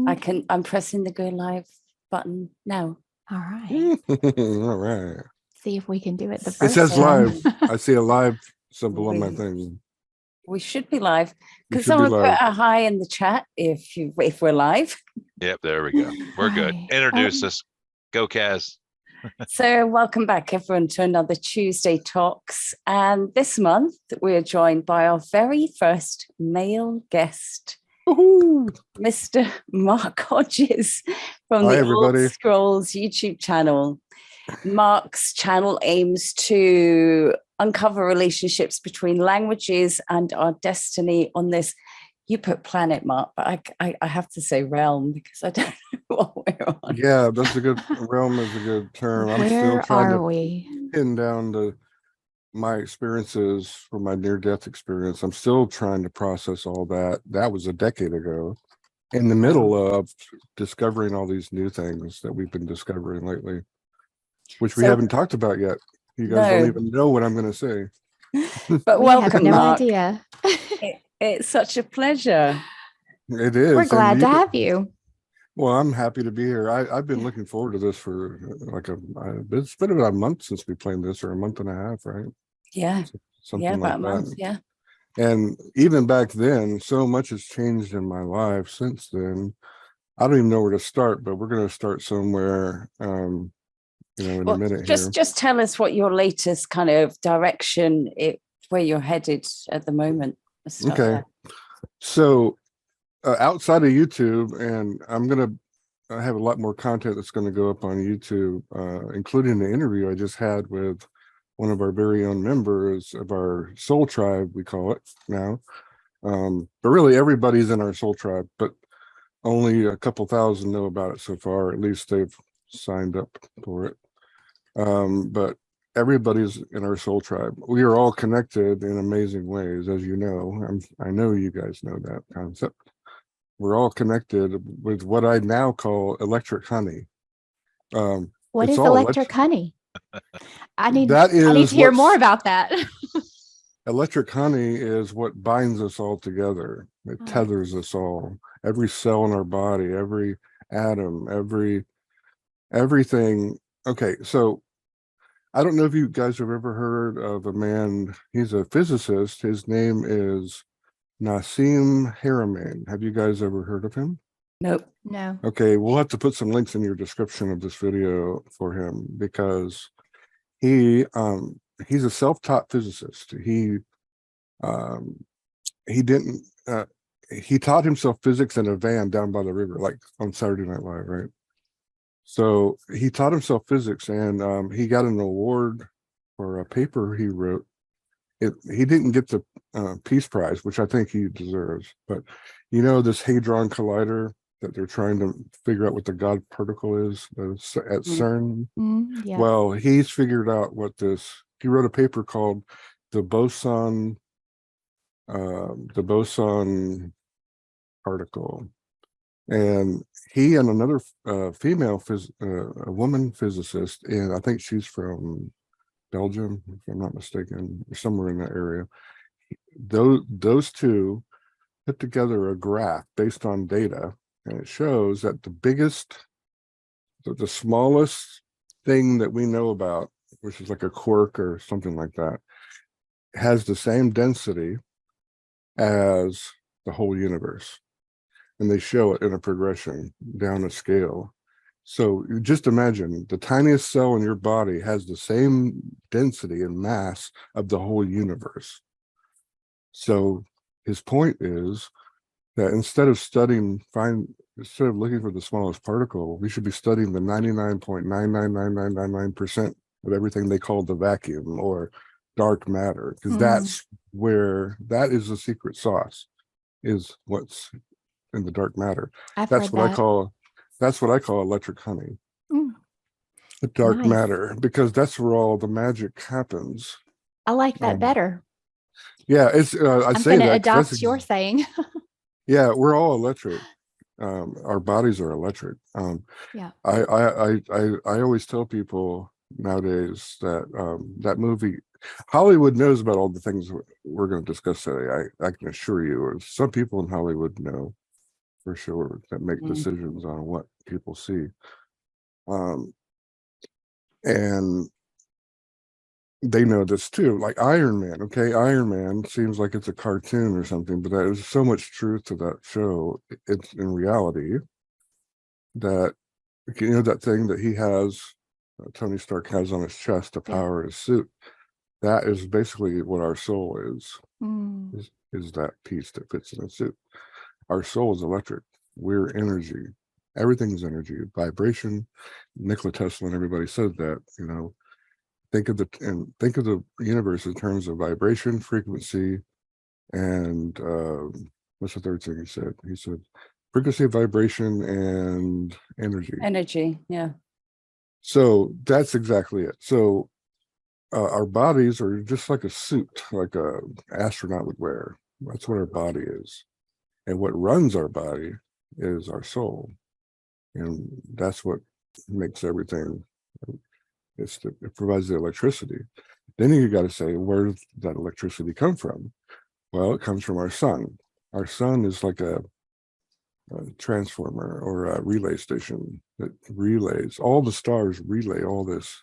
I'm pressing the go live button now. All right. All right. See if we can do it the first It says time. live. I see a live symbol on my thing. We should be live. We Could should be someone put live. a hi in the chat if we're live? Yep, there we go. We're good. Hi. Introduce us. Go, Kaz. So welcome back, everyone, to another Tuesday Talks. And this month, we're joined by our very first male guest, Mr. Mark Hodges from Hi, the everybody. Old Scrolls YouTube channel. Mark's channel aims to uncover relationships between languages and our destiny on this. You put planet, Mark, but I have to say realm because I don't know what we're on. Yeah, that's a good realm is a good term. I'm still Where trying are to we? pin down my experiences from my near-death experience. I'm still trying to process all that. That was a decade ago. In the middle of discovering all these new things that we've been discovering lately, which we haven't talked about yet. You guys don't even know what I'm going to say. But We welcome, have no Mark. idea. It's such a pleasure. It is. We're glad to have you. Well, I'm happy to be here. I've been looking forward to this for it's been about a month since we played this, or a month and a half, right? Yeah. Something about like a month, that. yeah. And even back then, so much has changed in my life since then. I don't even know where to start, but we're going to start somewhere, in a minute here. Just tell us what your latest kind of direction, where you're headed at the moment. Okay. So outside of YouTube, and I'm going to have a lot more content that's going to go up on YouTube, including the interview I just had with one of our very own members of our soul tribe, we call it now. But really everybody's in our soul tribe, but only a couple thousand know about it so far. At least they've signed up for it. But everybody's in our soul tribe. We are all connected in amazing ways, as you know. I know you guys know that concept. We're all connected with what I now call electric honey. What is electric honey? I need to hear more about that. Electric honey is what binds us all together. It tethers us all. Every cell in our body, every atom, everything. Okay, so I don't know if you guys have ever heard of a man. He's a physicist. His name is Nassim Haramein. Have you guys ever heard of him? Nope. No. Okay, we'll have to put some links in your description of this video for him, because he's a self-taught physicist. He taught himself physics in a van down by the river, like on Saturday Night Live, right? So he taught himself physics, and he got an award for a paper he wrote. He didn't get the Peace Prize, which I think he deserves, but this Hadron Collider that they're trying to figure out what the God particle is at CERN. Yeah. Well, he's figured out he wrote a paper called the boson particle. And he and another a woman physicist, and I think she's from Belgium, if I'm not mistaken, or somewhere in that area. Those two put together a graph based on data, and it shows that the smallest thing that we know about, which is like a quark or something like that, has the same density as the whole universe. And they show it in a progression down a scale. So just imagine the tiniest cell in your body has the same density and mass of the whole universe. So his point is that instead of looking for the smallest particle, we should be studying the 99.99999% of everything they call the vacuum or dark matter, because that is the secret sauce, is what's in the dark matter. That's what I call electric honey. The dark matter, because that's where all the magic happens. I like that better. Yeah, it's I'm going to adopt your saying. Yeah, we're all electric. Our bodies are electric. Yeah. I always tell people nowadays that that movie, Hollywood knows about all the things we're going to discuss today. I can assure you, or some people in Hollywood know for sure, that make decisions on what people see. And they know this too, like Iron Man. Okay, Iron Man seems like it's a cartoon or something, but there's so much truth to that show. It's in reality that, you know, that thing that he has, Tony Stark has on his chest to power his suit. That is basically what our soul is that piece that fits in a suit. Our soul is electric. We're energy. Everything is energy, vibration. Nikola Tesla and everybody said that, you know. Think of the universe in terms of vibration, frequency, and what's the third thing he said? He said frequency, vibration, and energy. Energy, yeah. So that's exactly it. So our bodies are just like a suit, like a astronaut would wear. That's what our body is. And what runs our body is our soul. And that's what makes everything. It provides the electricity. Then you got to say, where does that electricity come from? Well, it comes from our sun. Our sun is like a transformer or a relay station that relays. All the stars relay all this.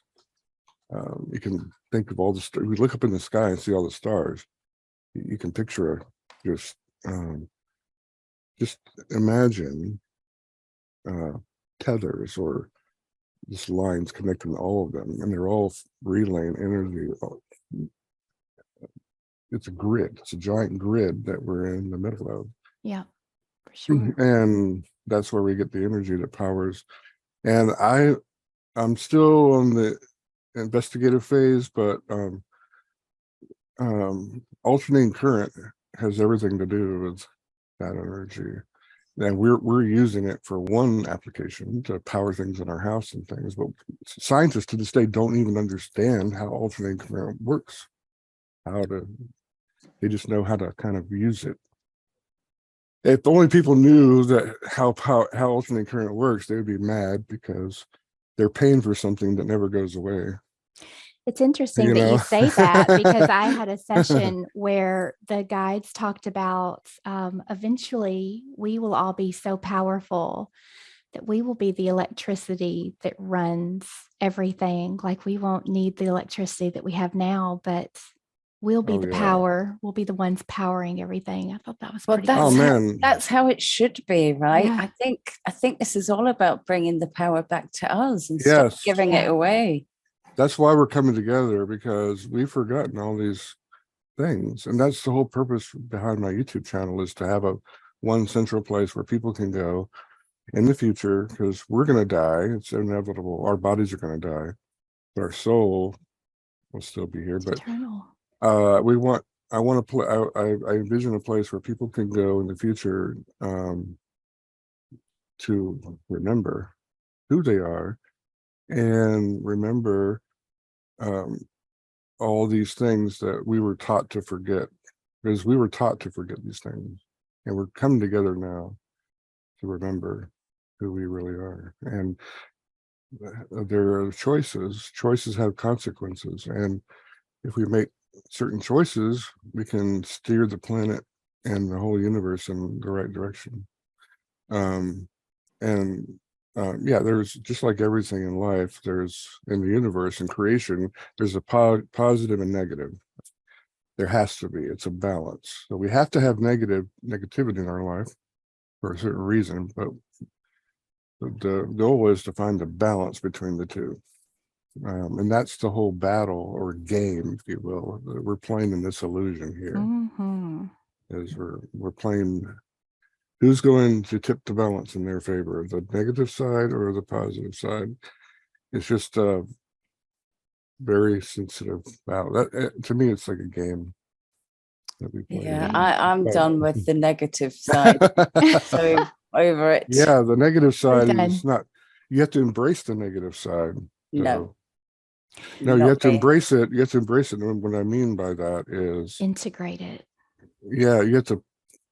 You can think of all the stars. We look up in the sky and see all the stars. You can picture just imagine tethers or just lines connecting all of them, and they're all relaying energy. It's a grid. It's a giant grid that we're in the middle of. Yeah, for sure. And that's where we get the energy that powers. And I'm still on the investigative phase, but alternating current has everything to do with that energy. And we're using it for one application to power things in our house and things, but scientists to this day don't even understand how alternating current works. They just know how to kind of use it. If only people knew that how alternating current works, they would be mad because they're paying for something that never goes away. It's interesting that you say that, because I had a session where the guides talked about eventually we will all be so powerful that we will be the electricity that runs everything. Like we won't need the electricity that we have now, but we'll be the power. We'll be the ones powering everything. I thought that was pretty cool. That's how it should be, right? Yeah. I think this is all about bringing the power back to us and stop giving it away. That's why we're coming together, because we've forgotten all these things. And that's the whole purpose behind my YouTube channel, is to have one central place where people can go in the future, because we're going to die. It's inevitable. Our bodies are going to die, but our soul will still be here. But eternal. I envision a place where people can go in the future to remember who they are and remember all these things that we were taught to forget, because we were taught to forget these things, and we're coming together now to remember who we really are. And there are choices have consequences, and if we make certain choices, we can steer the planet and the whole universe in the right direction. There's just like everything in life, there's in the universe and creation, there's a positive and negative. There has to be. It's a balance. So we have to have negativity in our life for a certain reason, but the goal is to find the balance between the two. And that's the whole battle or game, if you will, that we're playing in this illusion here. Is we're playing. Who's going to tip the balance in their favor, the negative side or the positive side? It's just a very sensitive battle. That to me, it's like a game that we play. Yeah, I'm done with the negative side. So over it. Yeah, the negative side is not. You have to embrace the negative side. No, you have to embrace it. You have to embrace it. And what I mean by that is integrate it. Yeah, you have to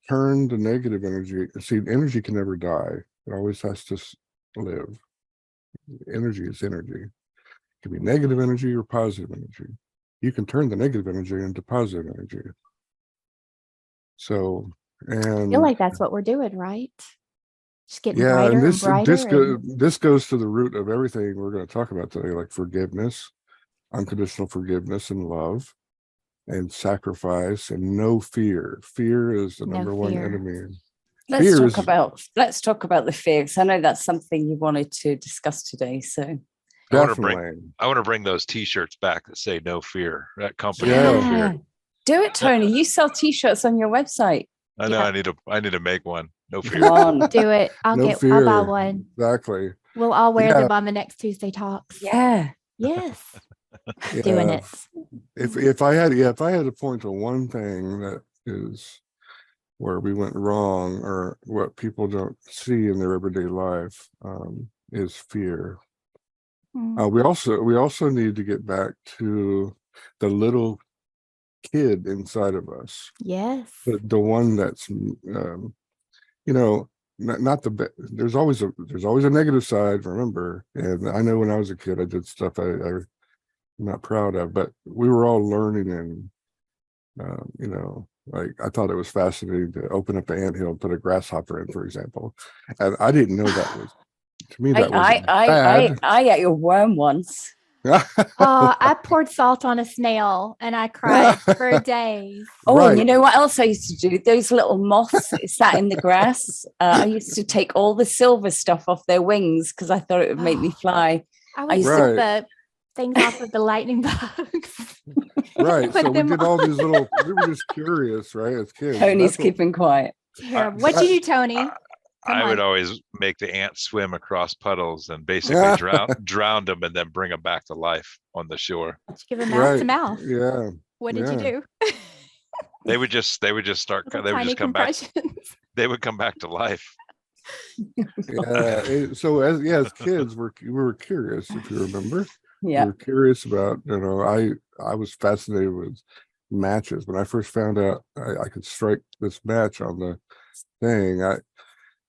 turn the negative energy. See, energy can never die. It always has to live. Energy is energy. It can be negative energy or positive energy. You can turn the negative energy into positive energy. So, and I feel like that's what we're doing, right? Just getting Yeah, brighter and and this brighter. this goes to the root of everything we're going to talk about today, like forgiveness, unconditional forgiveness and love, and sacrifice, and no fear. Fear is the No number one fear. enemy. Let's Fear talk is about the fear, because I know that's something you wanted to discuss today. So definitely. I want to bring those T-shirts back that say "No Fear." That company, Yeah. No Fear. Do it, Tony. You sell T-shirts on your website. I know. Yeah. I need to make one. No Come fear. on. Do it. I'll No buy fear. one. Exactly. We'll all wear Yeah. them on the next Tuesday Talks. Yeah. Yes. Yeah. Doing it. If I had to point to one thing that is where we went wrong, or what people don't see in their everyday life, is fear. We also need to get back to the little kid inside of us. Yes. The one that's not the there's always a negative side, remember. And I know when I was a kid I did stuff I'm not proud of, but we were all learning. And like, I thought it was fascinating to open up an anthill and put a grasshopper in, for example. And I didn't know that was, to me, that was bad. I ate a worm once. I poured salt on a snail and I cried for days. Oh, Right. and you know what else I used to do? Those little moths that sat in the grass. I used to take all the silver stuff off their wings because I thought it would make me fly. I would used rip Right. the things off of the lightning bugs. Right. Put So we them did all these little, we were just curious, right, as kids. Tony's That's what- keeping quiet. Terrible. What'd you do, Tony? Come I would on. always make the ants swim across puddles and basically drown them and then bring them back to life on the shore. Did you give them mouth to Right. mouth? Yeah. What did you do? They would just start. Little They would tiny just come back. compressions. They would come back to life. Yeah. So as kids, we were curious, if you remember. Yeah. We were curious about, I was fascinated with matches. When I first found out I could strike this match on the thing, I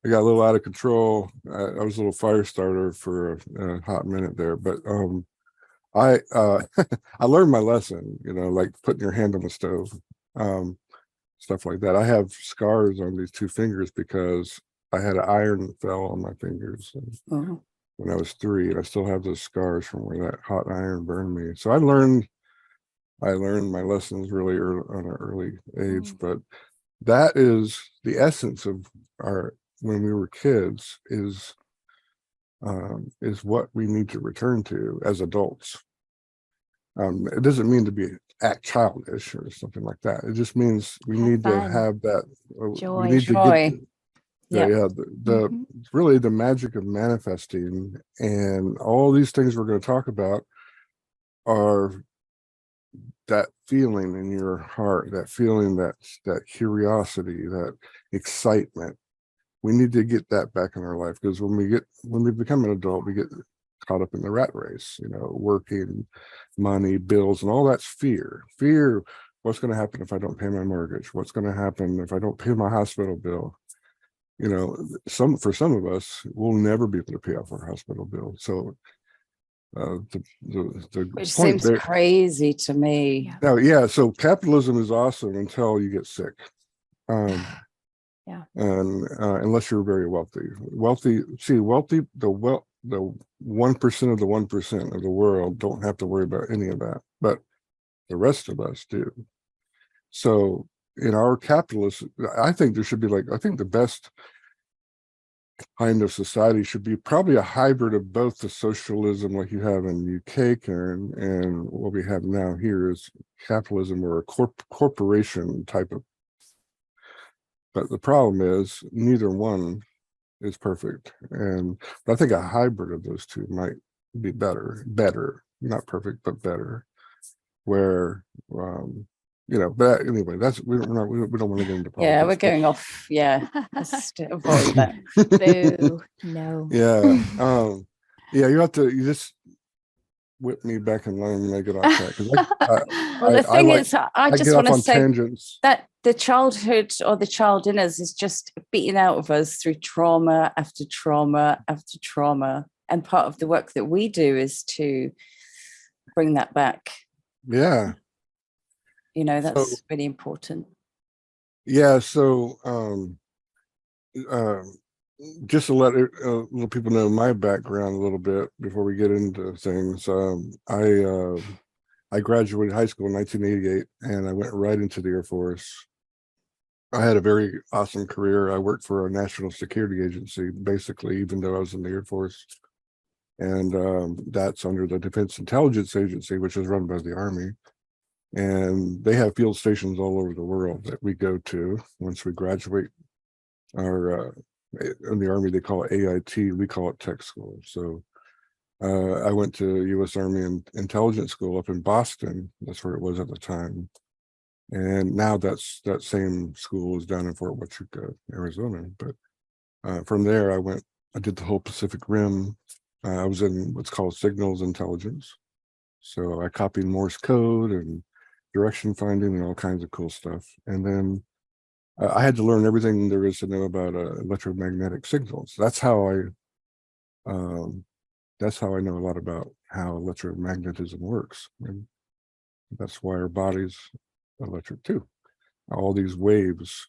got a little out of control. I was a little fire starter for a hot minute there, but I I learned my lesson, like putting your hand on the stove, stuff like that. I have scars on these two fingers because I had an iron that fell on my fingers when I was 3, and I still have those scars from where that hot iron burned me. So I learned my lessons really early, on an early age. But that is the essence of our, when we were kids, is what we need to return to as adults. It doesn't mean to act childish or something like that. It just means we need to have that joy. We need Joy. to get really the magic of manifesting, and all these things we're going to talk about are that feeling in your heart, that feeling, that curiosity, that excitement. We need to get that back in our life, because when we become an adult, we get caught up in the rat race, working, money, bills, and all that's fear. What's going to happen if I don't pay my mortgage? What's going to happen if I don't pay my hospital bill? For some of us, we'll never be able to pay off our hospital bill. So the Which point seems there, crazy to me. now, yeah. So capitalism is awesome until you get sick. Yeah. And unless you're very wealthy, the 1% of the 1% of the world don't have to worry about any of that, but the rest of us do. So in our capitalist, I think there should be I think the best kind of society should be probably a hybrid of both the socialism like you have in UK, Karen, and what we have now here is capitalism, or a corporation type of. But the problem is neither one is perfect, and I think a hybrid of those two might be better, not perfect, but better. Where, but anyway, we don't want to get into politics. Yeah, we're going off. Yeah, let's avoid that. Boo. No. Yeah, you just whip me back in line when I get off track. Well, the thing is, I just want to say tangents. that the childhood, or the child in us, is just beaten out of us through trauma after trauma after trauma. And part of the work that we do is to bring that back. Yeah. That's really important. Yeah. So just to let little people know my background a little bit before we get into things. I graduated high school in 1988, and I went right into the Air Force. I had a very awesome career. I worked for a national security agency, basically, even though I was in the Air Force. And that's under the Defense Intelligence Agency, which is run by the Army. And they have field stations all over the world that we go to once we graduate. In the Army, they call it AIT, we call it tech school. So I went to U.S. Army Intelligence School up in Boston. That's where it was at the time. And now that same school is down in Fort Huachuca, Arizona. But from there, I did the whole Pacific Rim. I was in what's called signals intelligence. So I copied Morse code and direction finding and all kinds of cool stuff. And then I had to learn everything there is to know about electromagnetic signals. That's how I know a lot about how electromagnetism works. And that's why our body's electric too. All these waves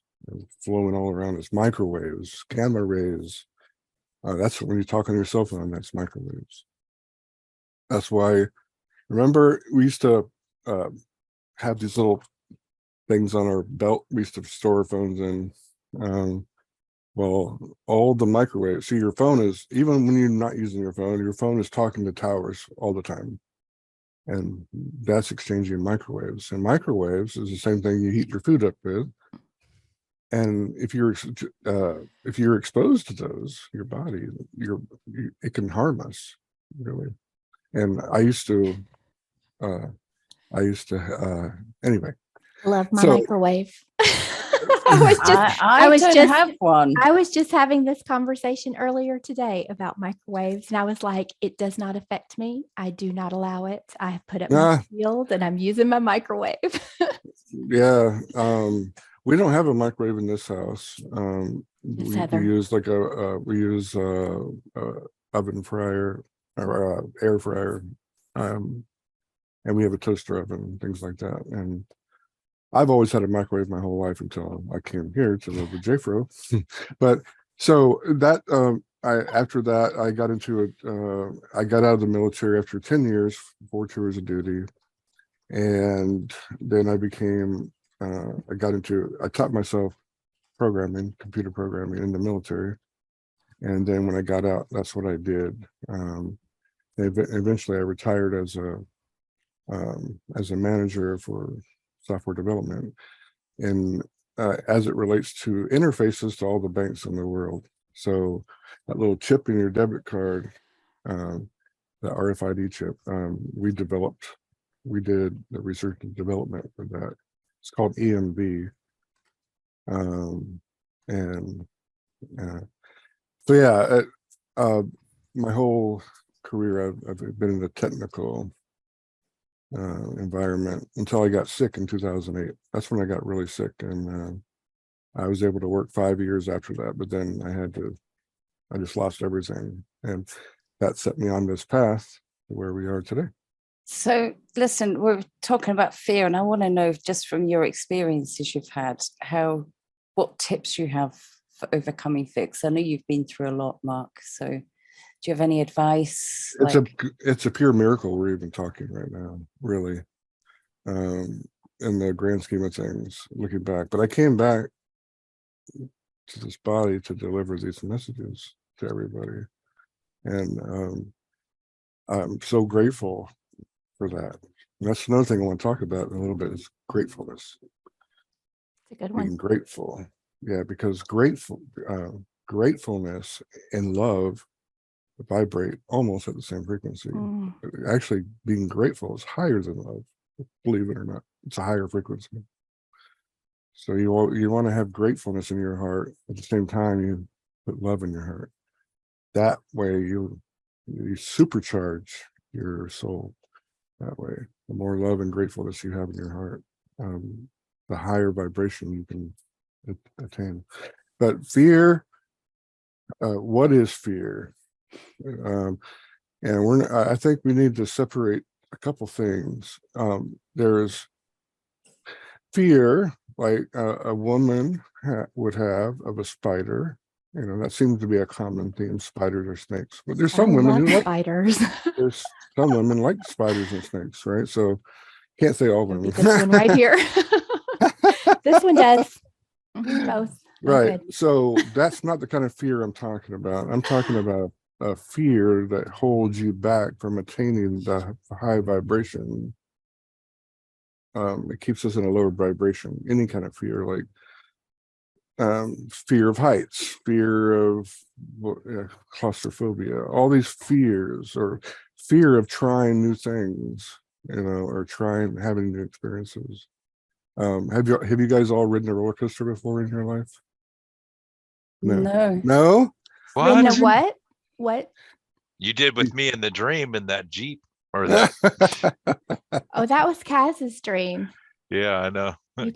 flowing all around us, microwaves, gamma rays. That's when you talk on your cell phone, that's microwaves. That's why, remember, we used to have these little things on our belt we used to store our phones in. Well, all the microwaves, see, your phone is, even when you're not using your phone is talking to towers all the time. And that's exchanging microwaves. And microwaves is the same thing you heat your food up with. And if you're exposed to those, your body, it can harm us, really. And I used to anyway. Love my So- microwave. I don't have one. I was just having this conversation earlier today about microwaves, and I was like, it does not affect me. I do not allow it. I have put up my shield and I'm using my microwave. Yeah. We don't have a microwave in this house. We use like we use oven fryer or air fryer. And we have a toaster oven, things like that. And I've always had a microwave my whole life until I came here to live with JFro. But so that after that, I got into it. I got out of the military after 10 years, 4 tours of duty. And then I taught myself computer programming in the military. And then when I got out, that's what I did. Eventually I retired as a manager for software development, and as it relates to interfaces to all the banks in the world. So that little chip in your debit card, the RFID chip, we did the research and development for that. It's called EMV. So yeah, my whole career, I've been in the technical environment until I got sick in 2008. That's when I got really sick, and I was able to work 5 years after that, but then I just lost everything, and that set me on this path to where we are today. So listen, we're talking about fear, and I want to know, just from your experiences you've had, what tips you have for overcoming fear. Because I know you've been through a lot, Mark. So do you have any advice? It's a pure miracle we're even talking right now, really, in the grand scheme of things, looking back. But I came back to this body to deliver these messages to everybody, and I'm so grateful for that. And that's another thing I want to talk about in a little bit, is gratefulness. It's a good one. Being grateful, yeah, because gratefulness and love vibrate almost at the same frequency. Actually, being grateful is higher than love, believe it or not. It's a higher frequency. So you want to have gratefulness in your heart. At the same time, you put love in your heart. That way you supercharge your soul. That way, the more love and gratefulness you have in your heart, the higher vibration you can attain. But fear, what is fear? And I think we need to separate a couple things. There's fear, like a woman would have, of a spider, That seems to be a common theme, spiders or snakes. But there's I some women love who like, spiders. there's some women like spiders and snakes, right? So can't say all It'll be women. this one right here. This one does. Both. Right. Good. So that's not the kind of fear I'm talking about. I'm talking about a fear that holds you back from attaining the high vibration. It keeps us in a lower vibration. Any kind of fear, like fear of heights, fear of claustrophobia, all these fears, or fear of trying new things, or having new experiences. Have you guys all ridden a roller coaster before in your life? No. Ridden a what? What? You did with me in the dream in that Jeep or that. Oh, that was Kaz's dream. Yeah, I know. You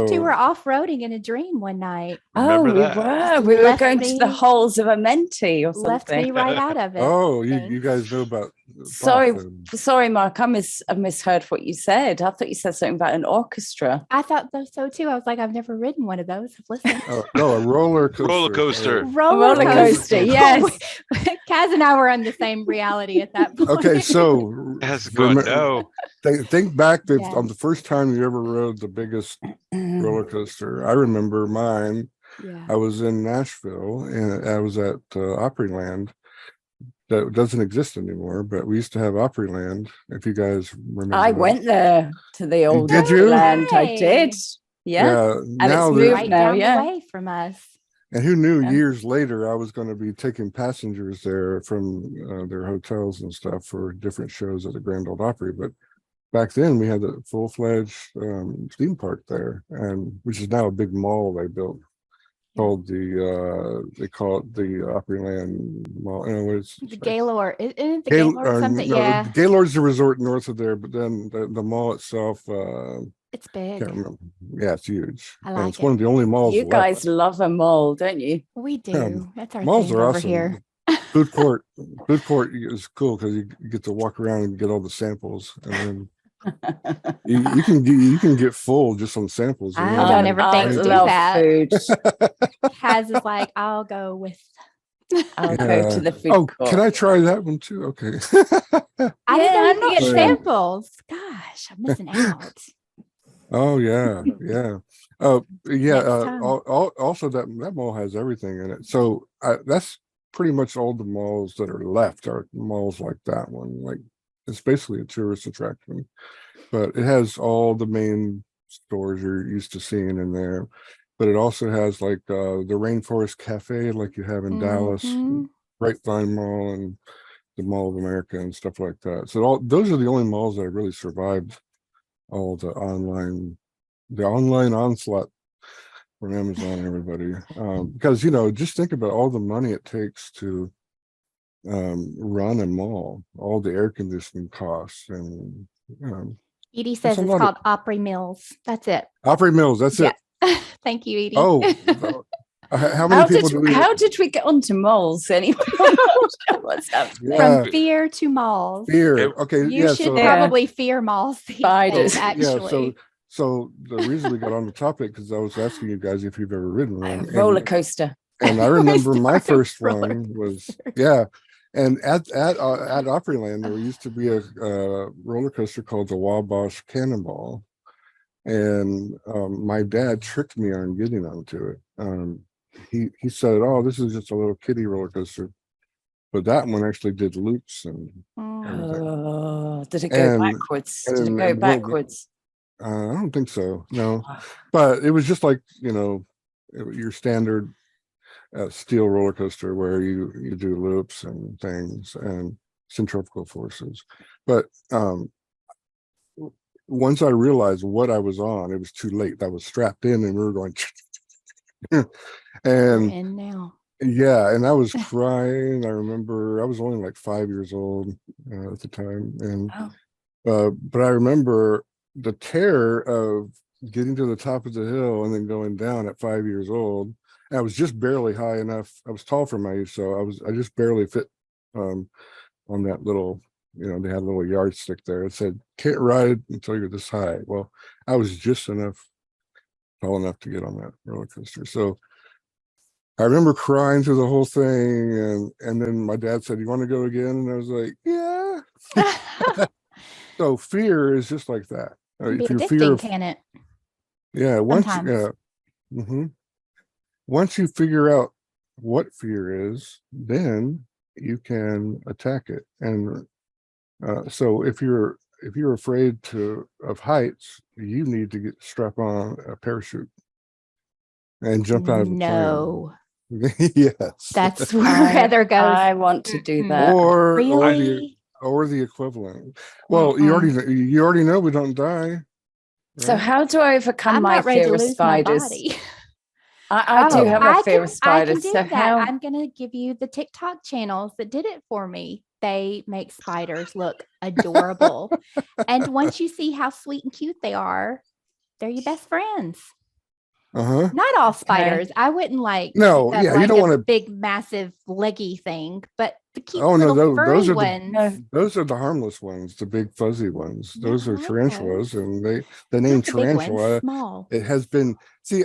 two were off-roading in a dream one night. Remember we were going to the holes of a Menti or something. Left me right out of it. Oh, you guys know about sorry, Mark, I misheard what you said. I thought you said something about an orchestra. I thought so too. I was like, I've never ridden one of those. I've listened. No, a roller coaster. Roller coaster, yes. Kaz and I were on the same reality at that point. Okay, so think back on the first time you ever rode the biggest roller coaster. I remember mine. Yeah. I was in Nashville and I was at Opryland. That doesn't exist anymore, but we used to have Opryland. If you guys remember, I went there to the old Opryland. I did. Yeah. And now it's moved right now. down Yeah. the way from us. And who knew years later I was going to be taking passengers there from their hotels and stuff for different shows at the Grand Ole Opry. But back then we had a full-fledged theme park there, and which is now a big mall they built called they call it the Opryland Mall. The Gaylord. Isn't it the Gaylord something? Yeah. Gaylord's the resort north of there, but then the mall itself, it's big. Can't remember. Yeah, it's huge. I like it's one of the only malls. You guys love a mall, don't you? We do. That's our malls thing are over awesome. here. Food court is cool because you get to walk around and get all the samples, and then you can get full just on samples. I don't ever think to do that. Food. Kaz is like, I'll go to the food court. Can I try that one too? Okay. I didn't know you could get samples. Gosh, I'm missing out. Oh yeah. Also, that mall has everything in it. So that's pretty much all the malls that are left are malls like that one. Like it's basically a tourist attraction, but it has all the main stores you're used to seeing in there. But it also has like the Rainforest Cafe, like you have in Dallas, Grapevine Mall, and the Mall of America and stuff like that. So those are the only malls that really survived all the online onslaught from Amazon and everybody. Because just think about all the money it takes to run a mall, all the air conditioning costs, and Edie says it's called Opry Mills. That's it. Opry Mills. That's it. Thank you, Edie. Oh, how did we get onto malls anyway? What's happening? From fear to malls. Fear. Okay. You should probably fear malls. Spiders. Actually. Yeah. So the reason we got on the topic because I was asking you guys if you've ever ridden one. Roller coaster. And I remember my first one was And at Opryland there used to be a roller coaster called the Wabash Cannonball. And my dad tricked me on getting onto it. He said, "Oh, this is just a little kiddie roller coaster," but that one actually did loops and everything. Did it go backwards? Did it go backwards? I don't think so. No, but it was just like your standard steel roller coaster where you do loops and things and centrifugal forces. But once I realized what I was on, it was too late. I was strapped in and we were going and now. Yeah, and I was crying. I remember I was only like 5 years old at the time. And but I remember the terror of getting to the top of the hill and then going down at 5 years old. And I was just barely high enough. I was tall for my age, so I just barely fit on that little, they had a little yardstick there. It said, "Can't ride until you're this high." Well, I was just tall enough to get on that roller coaster. So I remember crying through the whole thing, and then my dad said, "You want to go again?" And I was like, "Yeah." So fear is just like that. Can be If you're addicting, can it? yeah, Sometimes. mhm. Once you figure out what fear is, then you can attack it. And so if you're afraid of heights, you need to strap on a parachute and jump out of a plane. No, Yes. that's where Heather goes. I want to do that. or Really? the equivalent. Well, you already know we don't die. So right? how do I overcome I'm my not ready to fear of lose my spiders? body. I do have a fear of I can spiders. do So that. how? I'm going to give you the TikTok channels that did it for me. They make spiders look adorable. And once you see how sweet and cute they are, they're your best friends. Uh-huh. Not all spiders. I wouldn't like No, pick up yeah, you like don't a want to. big, massive, leggy thing, but the cute Oh no, little furry those are ones. those are the harmless ones, the big fuzzy ones. No, Those I are like tarantulas, those. and the name Not the big ones, tarantula. small. It has been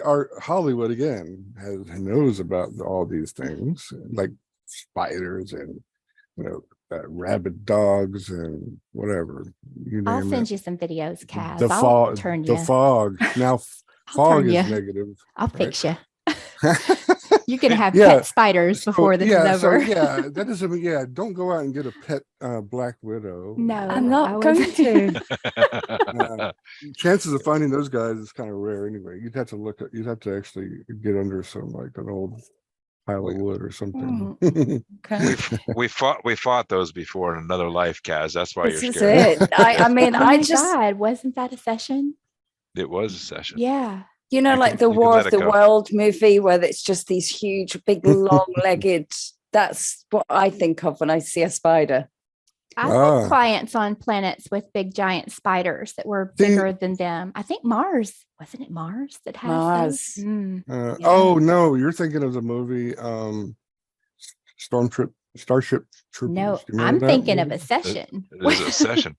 our Hollywood again knows about all these things like spiders and rabid dogs and whatever you I'll name send it. you some videos, Kaz. The I'll fog, turn the you. fog. Now I'll fog turn is you. negative. I'll right? fix you. You're going to have Yeah. pet spiders before this is So over. yeah, that doesn't mean don't go out and get a pet black widow. No, I'm not going to. Chances of finding those guys is kind of rare anyway. You'd have to actually get under some like an old pile of wood or something. Okay. we fought those before in another life, Kaz. That's why This you're is scared. it. I mean, Oh I my just, God, wasn't that a session? It was a session. Yeah. you know, You like can- the you can War let of it the go. World movie where it's just these huge, big, long-legged. That's what I think of when I see a spider. I've had clients on planets with big giant spiders that were bigger than them. I think Mars, wasn't it Mars that has Mars. those? Mm. Yeah. Oh no, you're thinking of the movie Starship Troopers. No, You remember I'm that thinking of movie? a session It is a session.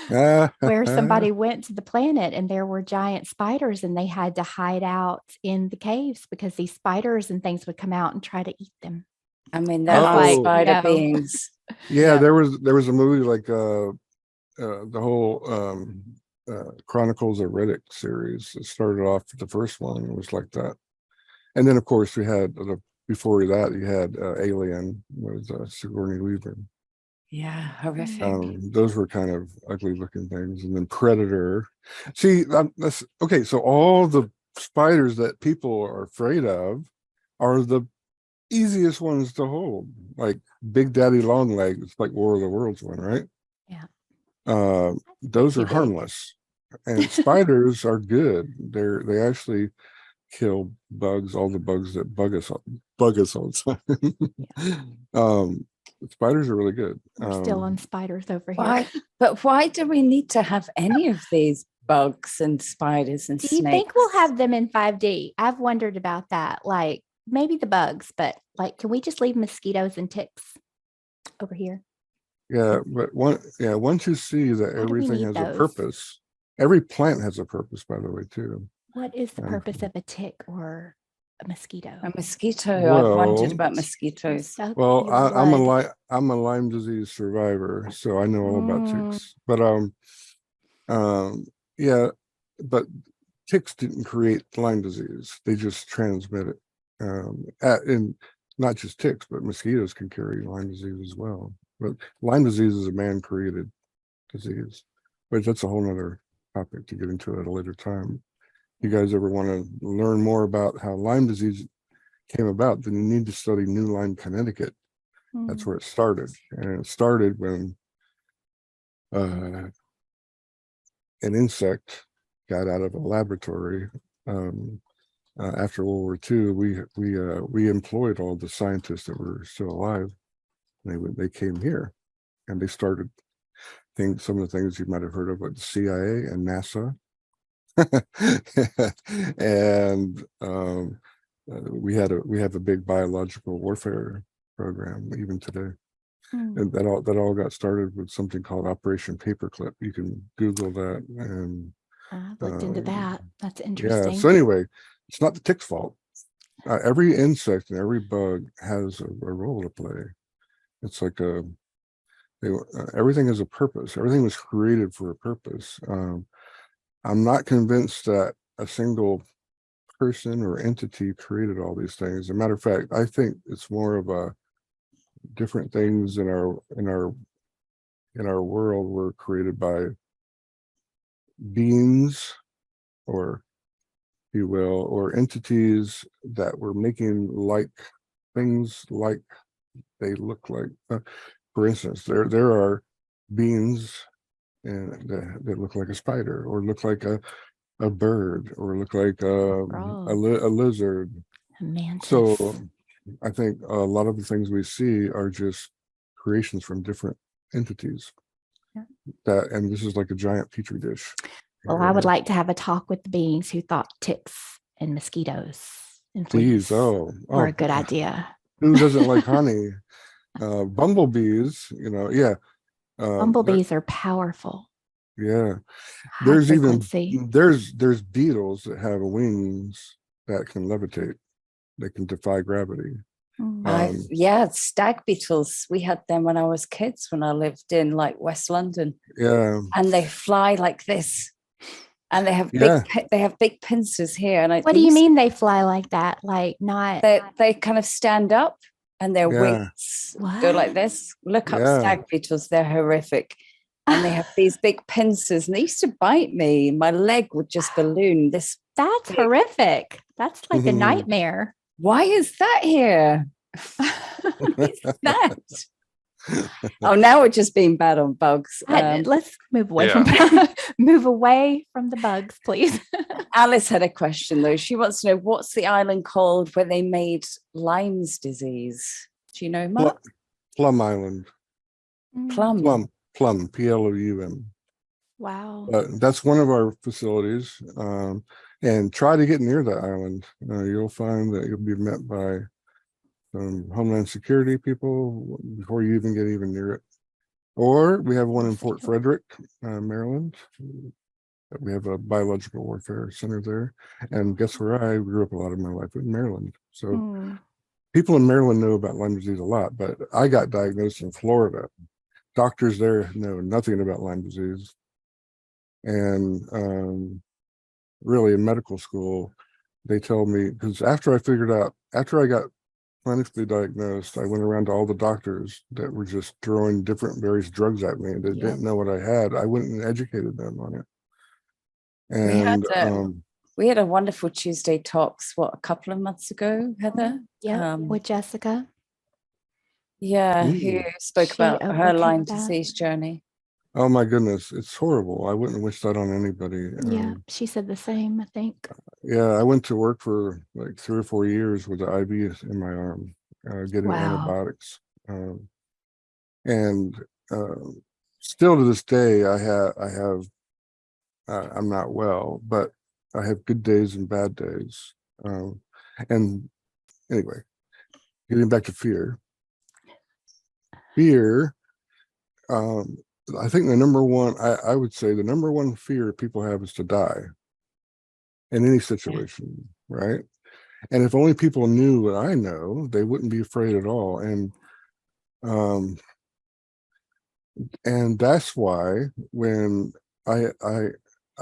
where somebody went to the planet and there were giant spiders and they had to hide out in the caves because these spiders and things would come out and try to eat them. I mean, I there was are like, spider no. beings. Yeah, Yeah. there was a movie like the whole Chronicles of Riddick series. It started off the first one. It was like that, and then of course we had before that you had Alien with Sigourney Weaver. Yeah, horrific. Those were kind of ugly looking things, and then Predator. See, that's okay. So all the spiders that people are afraid of are the easiest ones to hold, like Big Daddy Longlegs, like War of the Worlds one, right? Yeah. Those Too are big. harmless, and spiders are good. They actually kill bugs, all the bugs that bug us all the time. Spiders are really good. We're still on spiders over here. Why? But why do we need to have any of these bugs and spiders and Do you snakes? think we'll have them in 5D? I've wondered about that. Like maybe the bugs, but like, can we just leave mosquitoes and ticks over here? Yeah, but once you see that Why do we everything need has those? a purpose, every plant has a purpose, by the way, too. What is the purpose of a tick or a mosquito? A mosquito. I've Well, wondered about mosquitoes. Suck Well, your I'm blood. I'm a Lyme disease survivor, so I know all about ticks. But yeah, but ticks didn't create Lyme disease; they just transmit it. And not just ticks, but mosquitoes can carry Lyme disease as well. But Lyme disease is a man-created disease, but that's a whole nother topic to get into at a later time. You guys ever want to learn more about how Lyme disease came about, then you need to study New Lyme, Connecticut. That's where it started. And it started when an insect got out of a laboratory. After World War II, we employed all the scientists that were still alive. They came here and they started some of the things you might have heard of, like the CIA and NASA. And we have a big biological warfare program even today, and that all got started with something called Operation Paperclip. You can Google that, and I've looked into that. That's yeah. interesting. So anyway, it's not the tick's fault. every insect and every bug has a role to play. It's like everything has a purpose. Everything was created for a purpose. I'm not convinced that a single person or entity created all these things. As a matter of fact, I think it's more of a different things in our world were created by beings, or if you will, or entities that were making like things like they look like. For instance, there are beings and that look like a spider, or look like a bird, or look like a lizard. Mantis. So I think a lot of the things we see are just creations from different entities. Yeah. And this is like a giant petri dish. Well, I would like to have a talk with the beings who thought ticks and mosquitoes and fleas were a good idea. Who doesn't like honey? Bumblebees, yeah. Bumblebees are powerful. Yeah. There's there's beetles that have wings that can levitate. They can defy gravity. Stag beetles. We had them when I was kids, when I lived in like West London. Yeah. And they fly like this. And they have big pincers here. And what do you mean they fly like that? Like not they kind of stand up and their wings go like this. Look up stag beetles, they're horrific. And they have these big pincers, and they used to bite me. My leg would just balloon. That's horrific. That's like a nightmare. Why is that here? What is that? Oh, now we're just being bad on bugs. Let's move away from the bugs, please. Alice had a question though. She wants to know, what's the island called where they made Lyme's disease? Do you know, Mark? Plum Island. Plum. Plum, Plum. Wow. That's one of our facilities. And try to get near that island. You'll find that you'll be met by Homeland Security people before you even get near it. Or we have one in Fort Frederick, Maryland. We have a biological warfare center there. And guess where I grew up a lot of my life? In Maryland. So people in Maryland know about Lyme disease a lot, but I got diagnosed in Florida. Doctors there know nothing about Lyme disease. And really in medical school, they told me, because after I got clinically diagnosed, I went around to all the doctors that were just throwing various drugs at me and they didn't know what I had. I went and educated them on it. And we had a wonderful Tuesday Talks, a couple of months ago, Heather? Yeah, with Jessica. Yeah, who spoke about her Lyme disease journey. Oh my goodness, it's horrible. I wouldn't wish that on anybody. Yeah, she said the same, I think. Yeah, I went to work for like 3 or 4 years with the IV in my arm, getting antibiotics. And still to this day, I'm not well, but I have good days and bad days. And anyway, getting back to fear. I think the number one, I would say the number one fear people have is to die in any situation, right? And if only people knew what I know, they wouldn't be afraid at all. And that's why when I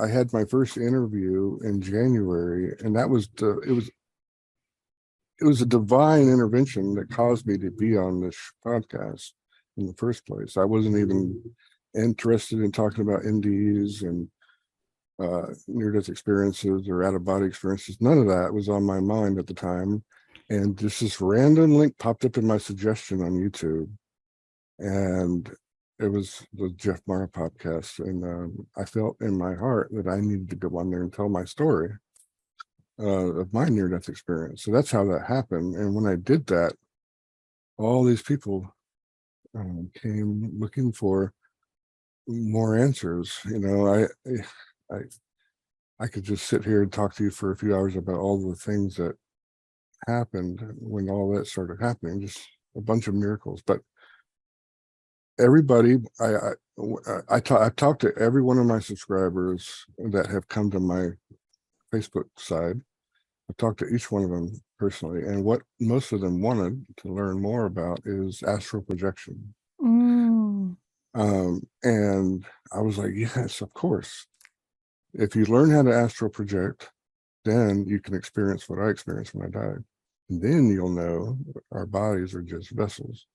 had my first interview in January, and it was a divine intervention that caused me to be on this podcast in the first place. I wasn't even interested in talking about NDEs and near-death experiences or out-of-body experiences. None of that was on my mind at the time. And just this random link popped up in my suggestion on YouTube. And it was the Jeff Mara podcast. And I felt in my heart that I needed to go on there and tell my story of my near-death experience. So that's how that happened. And when I did that, all these people came looking for more answers. I could just sit here and talk to you for a few hours about all the things that happened when all that started happening, just a bunch of miracles. But everybody, I talked to every one of my subscribers that have come to my Facebook side. I talked to each one of them personally, and what most of them wanted to learn more about is astral projection. Mm. And I was like, yes, of course. If you learn how to astral project, then you can experience what I experienced when I died. And then you'll know our bodies are just vessels.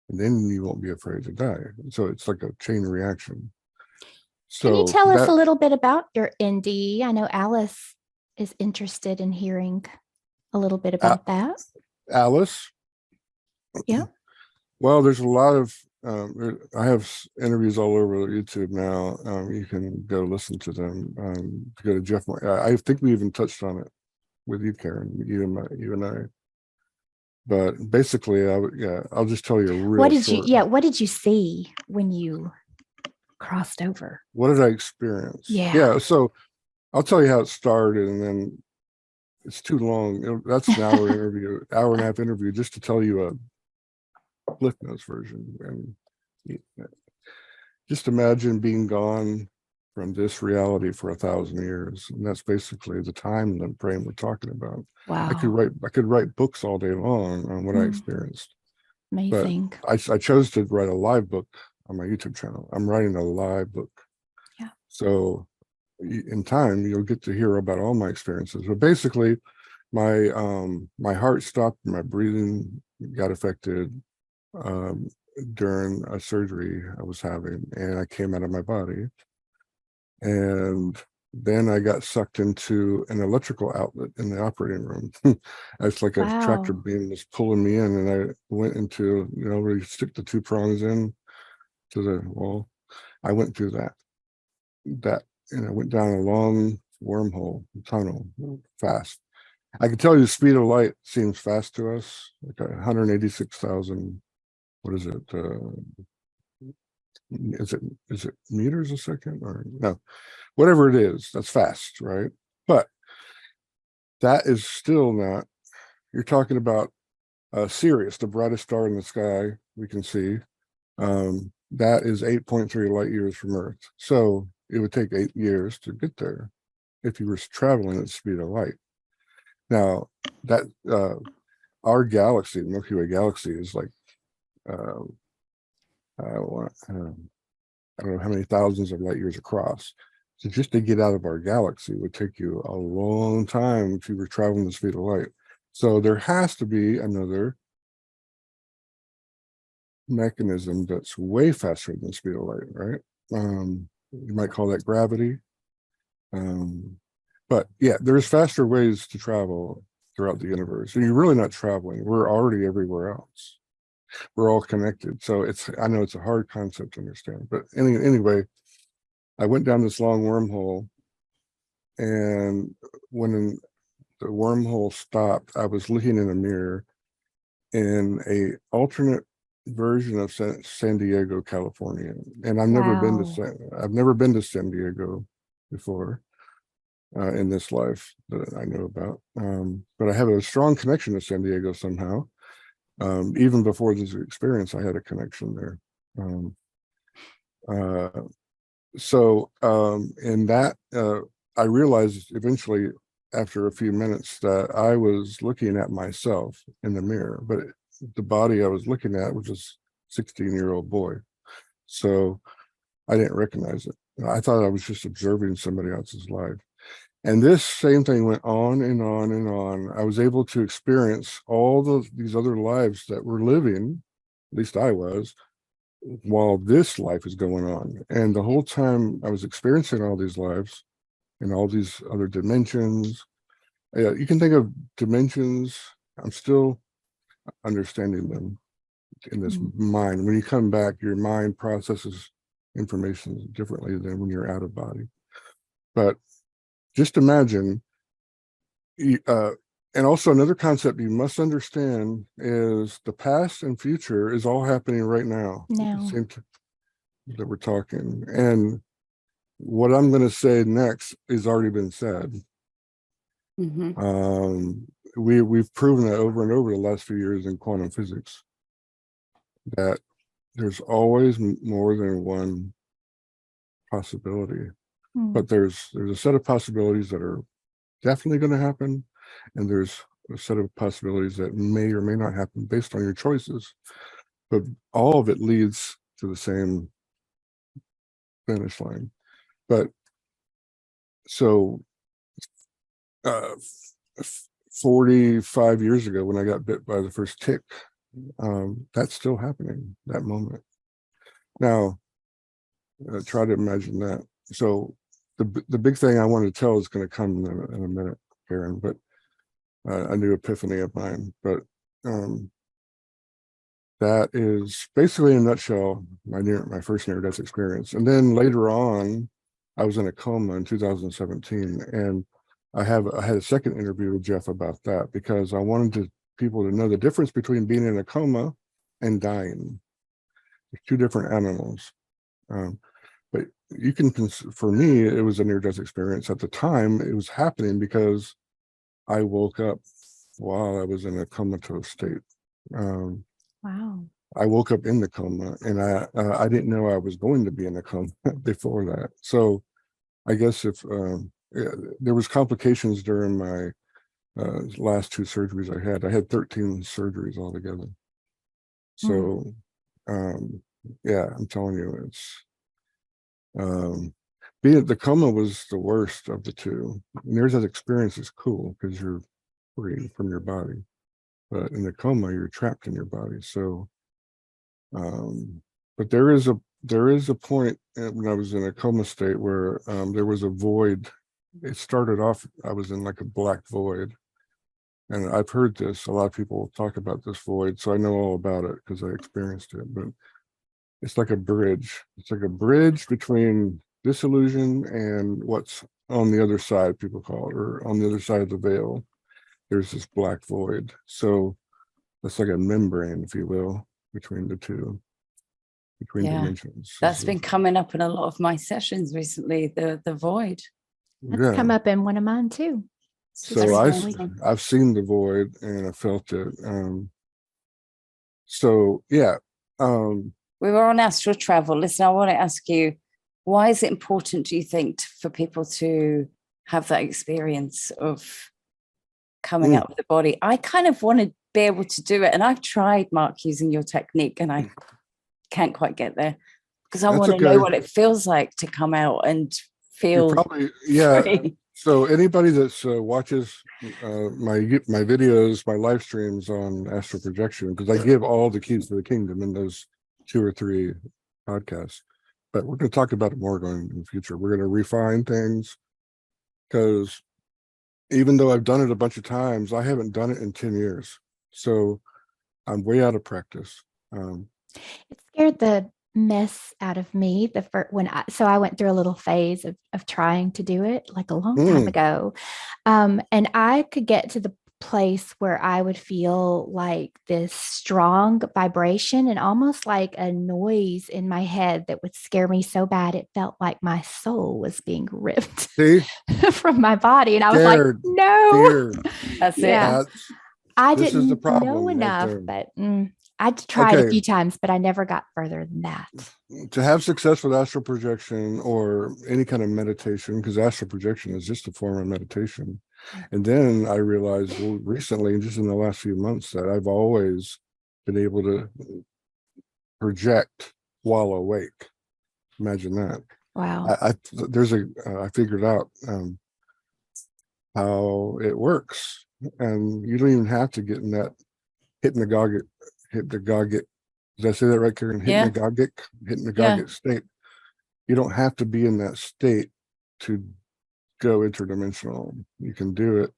And then you won't be afraid to die. So it's like a chain reaction. So can you tell us a little bit about your NDE? I know Alice is interested in hearing a little bit about that. Alice? Yeah. Well, there's a lot of, I have interviews all over YouTube now. You can go listen to them. Go to Jeff. I think we even touched on it with you, Karen, you and I. But basically, I'll just tell you a real what did you see when you crossed over? What did I experience? Yeah. So I'll tell you how it started, and then it's too long. That's an hour interview, hour and a half interview, just to tell you a Cliff Notes version. And just imagine being gone from this reality for 1,000 years, and that's basically the time frame we're talking about. Wow. I could write books all day long on what I experienced. Amazing. But I chose to write a live book on my YouTube channel. I'm writing a live book. Yeah. So in time, you'll get to hear about all my experiences. But basically, my heart stopped, my breathing got affected during a surgery I was having, and I came out of my body. And then I got sucked into an electrical outlet in the operating room. It's like a tractor beam was pulling me in, and I went into, where you stick the 2 prongs in to the wall. I went through that, and I went down a long wormhole tunnel fast. I can tell you the speed of light seems fast to us, like 186,000. What is it? Is it meters a second, or no? Whatever it is, that's fast, right? But that is still not. You're talking about Sirius, the brightest star in the sky we can see. That is 8.3 light years from Earth. So it would take 8 years to get there if you were traveling at the speed of light. Now, that our galaxy, the Milky Way galaxy, is like I don't know how many thousands of light years across. So just to get out of our galaxy would take you a long time if you were traveling the speed of light. So there has to be another mechanism that's way faster than the speed of light, right? You might call that gravity. But yeah, there's faster ways to travel throughout the universe. And you're really not traveling. We're already everywhere else. We're all connected. So I know it's a hard concept to understand. But anyway, I went down this long wormhole, and when the wormhole stopped, I was looking in a mirror in a alternate version of San Diego, California. And I've never been to San Diego before in this life that I know about. But I have a strong connection to San Diego somehow. Even before this experience, I had a connection there. In that, I realized eventually after a few minutes that I was looking at myself in the mirror, but the body I was looking at was a 16-year-old boy. So I didn't recognize it. I thought I was just observing somebody else's life. And this same thing went on and on and on. I was able to experience all these other lives that we're living, at least I was, while this life is going on. And the whole time I was experiencing all these lives and all these other dimensions. You can think of dimensions. I'm still understanding them in this mind. When you come back, your mind processes information differently than when you're out of body. But just imagine, and also another concept you must understand is the past and future is all happening right now. No. Same that we're talking. And what I'm going to say next has already been said. We've proven that over and over the last few years in quantum physics, that there's always more than one possibility. But there's a set of possibilities that are definitely going to happen, and there's a set of possibilities that may or may not happen based on your choices, but all of it leads to the same finish line. But so 45 years ago, when I got bit by the first tick, that's still happening, that moment. Now, try to imagine that. So the big thing I want to tell is going to come in a minute, Karen, but a new epiphany of mine. But that is basically, in a nutshell, my first near-death experience. And then later on, I was in a coma in 2017, and I had a second interview with Jeff about that, because I wanted people to know the difference between being in a coma and dying. There's two different animals. But you can, for me, it was a near-death experience. At the time, it was happening because I woke up while I was in a comatose state. Wow. I woke up in the coma, and I didn't know I was going to be in a coma before that. So I guess if there was complications during my last two surgeries I had 13 surgeries altogether. So yeah, I'm telling you, it's being the coma was the worst of the two. Near-death experience is cool because you're free from your body, but in the coma you're trapped in your body. So but there is a point when I was in a coma state where there was a void. It started off, I was in like a black void, and I've heard this, a lot of people talk about this void, so I know all about it because I experienced it. But it's like a bridge. It's like a bridge between this illusion and what's on the other side, people call it, or on the other side of the veil. There's this black void. So it's like a membrane, if you will, between the two, between dimensions. That's been coming up in a lot of my sessions recently, the void. That's come up in one of mine too. So I've seen the void and I felt it. So yeah. We were on Astral Travel. Listen, I want to ask you, why is it important, do you think, for people to have that experience of coming out of the body? I kind of want to be able to do it. And I've tried, Mark, using your technique, and I can't quite get there because I want to know what it feels like to come out and feel free. So anybody that watches my videos, my live streams on astral projection, because I give all the keys to the kingdom in those 2 or 3 podcasts, but we're going to talk about it more going in the future. We're going to refine things, because even though I've done it a bunch of times, I haven't done it in 10 years. So I'm way out of practice. It scared the mess out of me so I went through a little phase of trying to do it like a long time ago. And I could get to the place where I would feel like this strong vibration and almost like a noise in my head that would scare me so bad it felt like my soul was being ripped from my body. And I was like, no, that's it. I didn't know enough, but I tried a few times, but I never got further than that. To have success with astral projection or any kind of meditation, because astral projection is just a form of meditation. And then I realized recently, just in the last few months, that I've always been able to project while awake. Imagine that. Wow. I figured out how it works. And you don't even have to get in that hypnagogic, did I say that right, Karen? Hypnagogic state. You don't have to be in that state to go interdimensional. You can do it.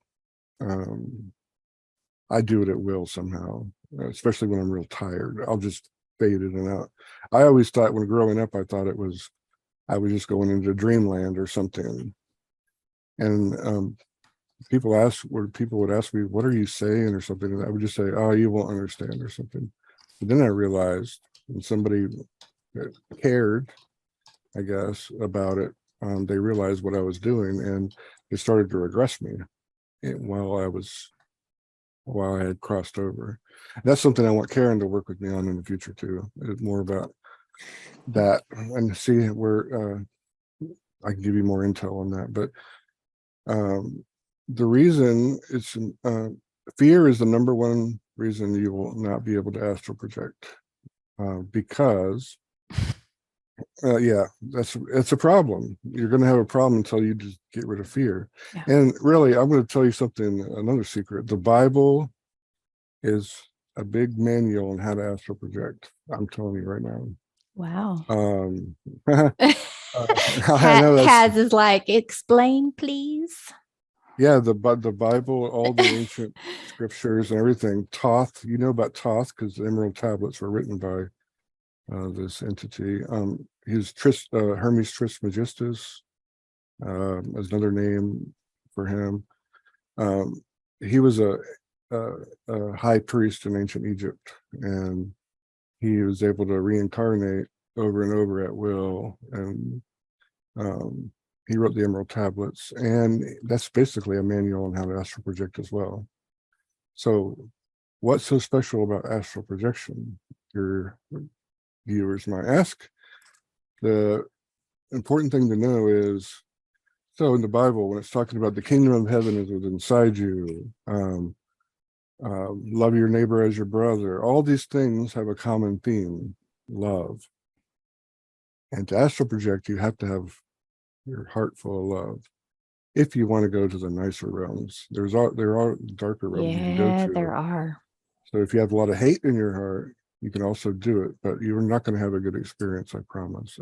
I do it at will somehow, especially when I'm real tired. I'll just fade in and out. I always thought, when growing up, I thought I was just going into dreamland or something. And people would ask me, what are you saying or something? And I would just say, oh, you won't understand or something. But then I realized when somebody cared, I guess, about it, they realized what I was doing, and they started to regress me while I had crossed over. That's something I want Karen to work with me on in the future too. More about that and see where I can give you more intel on that. But the reason it's fear is the number one reason you will not be able to astral project, because yeah, it's a problem. You're going to have a problem until you just get rid of fear. Yeah. And really, I'm going to tell you something, another secret. The Bible is a big manual on how to astral project. I'm telling you right now. Wow. I know Kaz is like, explain, please. Yeah, the Bible, all the ancient scriptures and everything. Thoth, you know about Thoth because the Emerald Tablets were written by this entity. He's Hermes Trismegistus is another name for him. He was a high priest in ancient Egypt, and he was able to reincarnate over and over at will. And he wrote the Emerald Tablets, and that's basically a manual on how to astral project as well. So what's so special about astral projection? Your viewers might ask. The important thing to know is, so in the Bible, when it's talking about the kingdom of heaven is within inside you, love your neighbor as your brother, all these things have a common theme, love. And to astral project, you have to have your heart full of love. If you want to go to the nicer realms, there are darker realms you can go Yeah, to. there are. So if you have a lot of hate in your heart, you can also do it, but you're not going to have a good experience, I promise.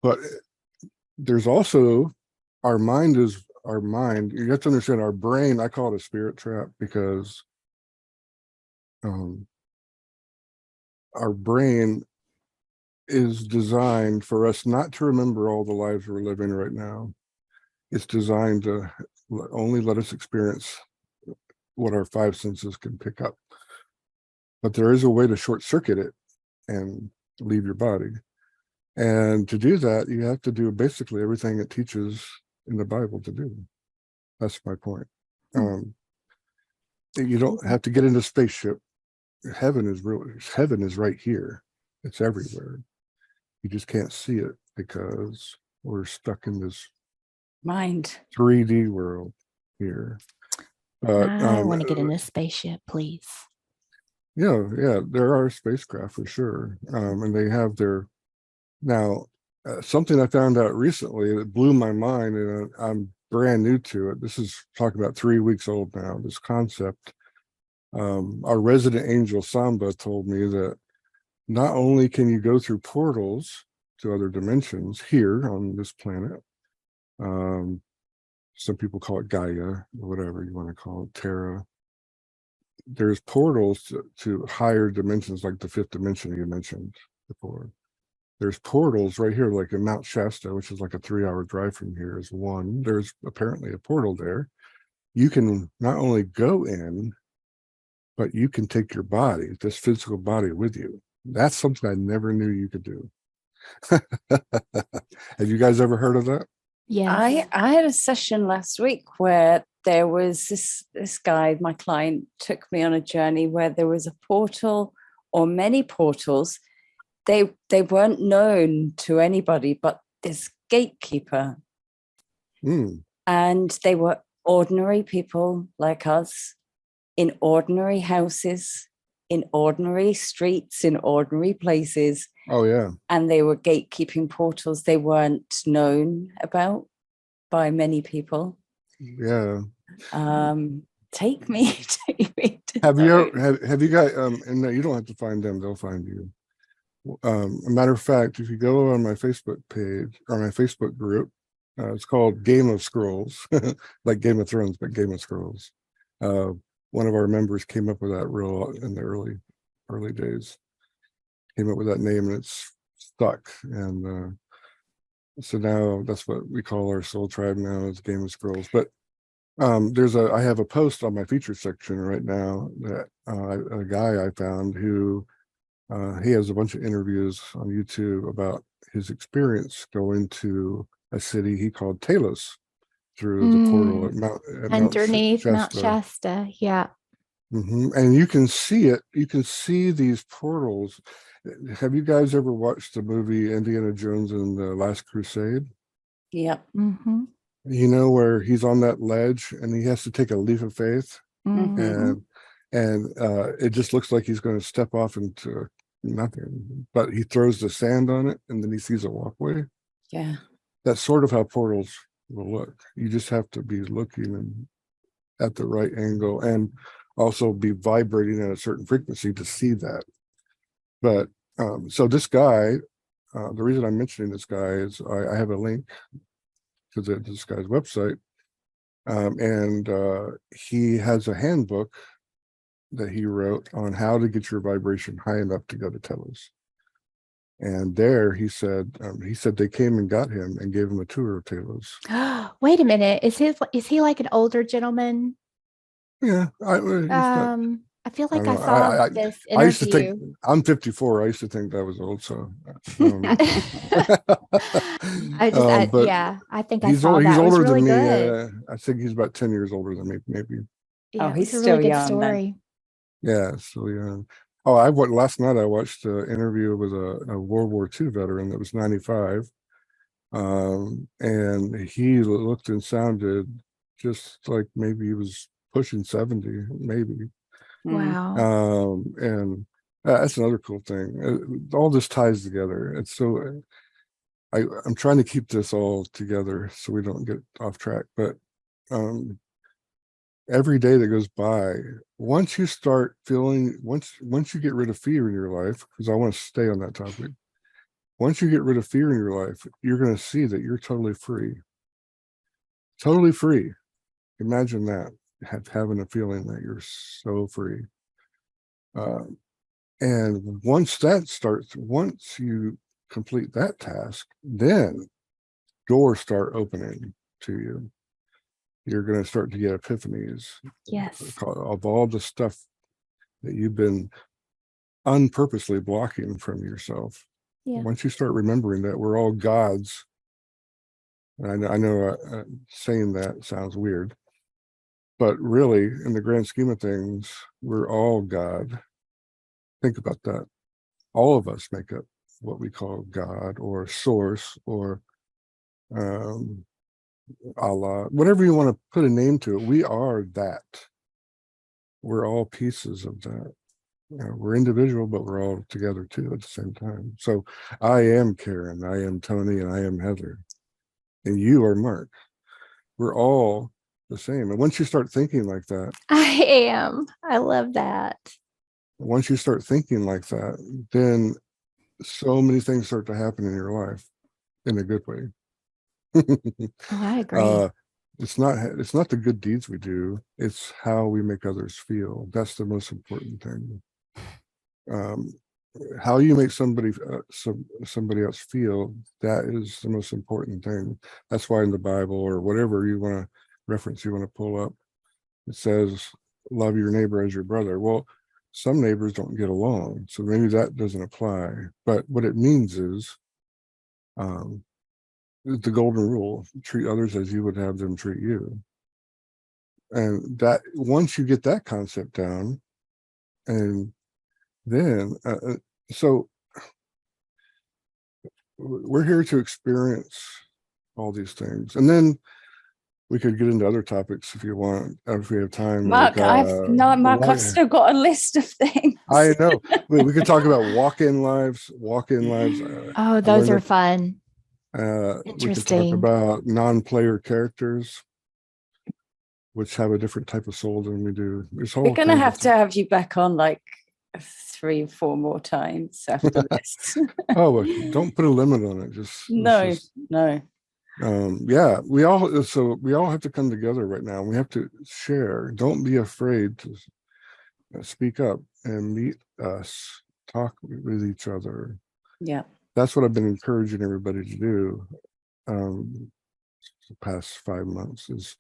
But there's also our mind. You have to understand our brain. I call it a spirit trap because our brain is designed for us not to remember all the lives we're living right now. It's designed to only let us experience what our five senses can pick up. But there is a way to short circuit it and leave your body. And to do that, you have to do basically everything it teaches in the Bible to do. That's my point. You don't have to get in a spaceship. Heaven is right here. It's everywhere. You just can't see it because we're stuck in this mind 3D world here. But I want to get in a spaceship, please. Yeah, there are spacecraft for sure, and they have their now. Something I found out recently that blew my mind, and I'm brand new to it. This is talking about 3 weeks old now. This concept. Our resident angel Samba told me that not only can you go through portals to other dimensions here on this planet, some people call it Gaia or whatever you want to call it, Terra. There's portals to higher dimensions, like the fifth dimension you mentioned before. There's portals right here, like in Mount Shasta, which is like a 3-hour drive from here, is one. There's apparently a portal there. You can not only go in, but you can take your body, this physical body, with you. That's something I never knew you could do. Have you guys ever heard of that? Yeah. I had a session last week where there was this guy, my client, took me on a journey where there was a portal or many portals. They weren't known to anybody but this gatekeeper. And they were ordinary people like us in ordinary houses, in ordinary streets, in ordinary places. Oh, yeah. And they were gatekeeping portals they weren't known about by many people. Yeah. Take me. Have you guys, and no, you don't have to find them, they'll find you. A matter of fact, if you go on my Facebook page or my Facebook group, it's called Game of Scrolls, like Game of Thrones, but Game of Scrolls. One of our members came up with that rule in the early days. Came up with that name, and it's stuck. And so now that's what we call our soul tribe now, is Game of Scrolls. But I have a post on my feature section right now that a guy I found who he has a bunch of interviews on YouTube about his experience going to a city he called Talos through the portal at underneath Mount Shasta. Yeah. And you can see it. You can see these portals. Have you guys ever watched the movie Indiana Jones and the Last Crusade? Yeah. Mm-hmm. where he's on that ledge and he has to take a leap of faith, Mhm. and it just looks like he's going to step off into nothing, but he throws the sand on it and then he sees a walkway. Yeah. That's sort of how portals will look. You just have to be looking and at the right angle and also be vibrating at a certain frequency to see that. But so this guy, the reason I'm mentioning this guy is I have a link to this guy's website, and he has a handbook that he wrote on how to get your vibration high enough to go to Telos. And there he said they came and got him and gave him a tour of Telos. Wait a minute. Is he like an older gentleman? Yeah, he's not, I feel I like don't I know. saw this interview. I used to think I'm 54. I used to think that was old, so but yeah, I think I he's saw old. He's that. It was older really than me. good. I think he's about 10 years older than me, maybe. Yeah, Oh, it he's was a really still good young then. story. Yeah, so yeah. Oh, last night I watched an interview with a World War II veteran that was 95. And he looked and sounded just like maybe he was pushing 70, maybe. Wow. And that's another cool thing. All this ties together. It's so I'm trying to keep this all together so we don't get off track. But every day that goes by, once you start feeling, once you get rid of fear in your life, because I want to stay on that topic. Once you get rid of fear in your life, you're going to see that you're totally free. Totally free. Imagine that, having a feeling that you're so free. And once you complete that task, then doors start opening to you. You're going to start to get epiphanies. Yes. Of all the stuff that you've been unpurposely blocking from yourself. Yeah. Once you start remembering that we're all gods, and I know saying that sounds weird, but really, in the grand scheme of things, we're all God. Think about that. All of us make up what we call God or Source or Allah, whatever you want to put a name to it. We are that. We're all pieces of that. We're individual, but we're all together too at the same time. So I am Karen, I am Tony, and I am Heather, and you are Mark. We're all the same. And once you start thinking like that, I love that. once you start thinking like that, then so many things start to happen in your life in a good way. Oh, I agree. It's not the good deeds we do, it's how we make others feel. That's the most important thing. How you make somebody else feel, that is the most important thing. That's why in the Bible or whatever you want to reference, you want to pull up, it says love your neighbor as your brother. Well, some neighbors don't get along, so maybe that doesn't apply, but what it means is the golden rule: treat others as you would have them treat you. And that, once you get that concept down, and then so we're here to experience all these things, and then we could get into other topics if you want, if we have time. Mark, Mark, I've still got a list of things. I know. We could talk about walk-in lives. Oh, those are fun. We could talk about non-player characters, which have a different type of soul than we do. We're going to have you back on like 3 or 4 more times after this. Oh, don't put a limit on it. No. Yeah, we all have to come together right now. We have to share. Don't be afraid to speak up and meet us, talk with each other. Yeah, that's what I've been encouraging everybody to do the past 5 months. Is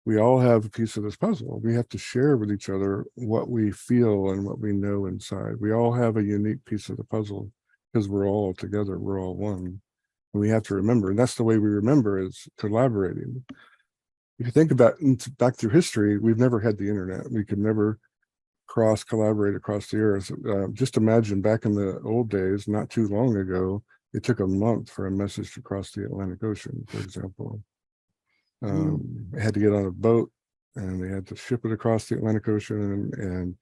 we all have a piece of this puzzle. We have to share with each other what we feel and what we know inside. We all have a unique piece of the puzzle because we're all together. We're all one. And we have to remember, and that's the way we remember, is collaborating. If you think about back through history, we've never had the internet. We could never collaborate across the earth. Just imagine back in the old days, not too long ago, it took a month for a message to cross the Atlantic Ocean, for example. They had to get on a boat and they had to ship it across the Atlantic Ocean. And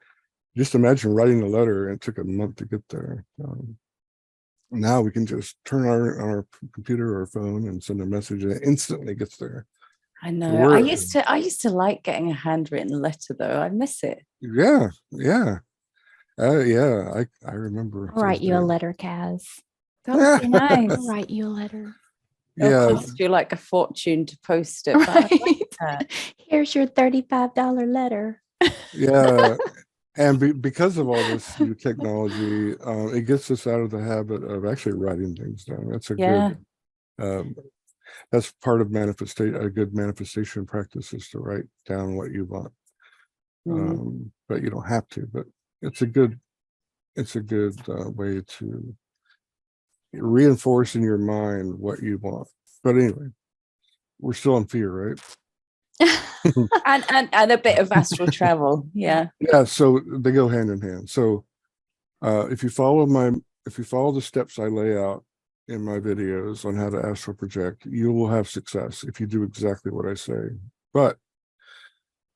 just imagine writing a letter, and it took a month to get there. Now we can just turn our computer or phone and send a message, and it instantly gets there. I know. I used to like getting a handwritten letter though. I miss it. Yeah. I remember. I'll write you a letter, Kaz. That would be nice. I'll write you a letter. It'll cost you like a fortune to post it. But I like that. Here's your $35 letter. Yeah. And because of all this new technology, it gets us out of the habit of actually writing things down. That's a good, that's part of a good manifestation practice, is to write down what you want. But you don't have to, but it's a good way to reinforce in your mind what you want. But anyway, we're still in fear, right? and a bit of astral travel. Yeah. So they go hand in hand. So if you follow the steps I lay out in my videos on how to astral project, you will have success if you do exactly what I say. But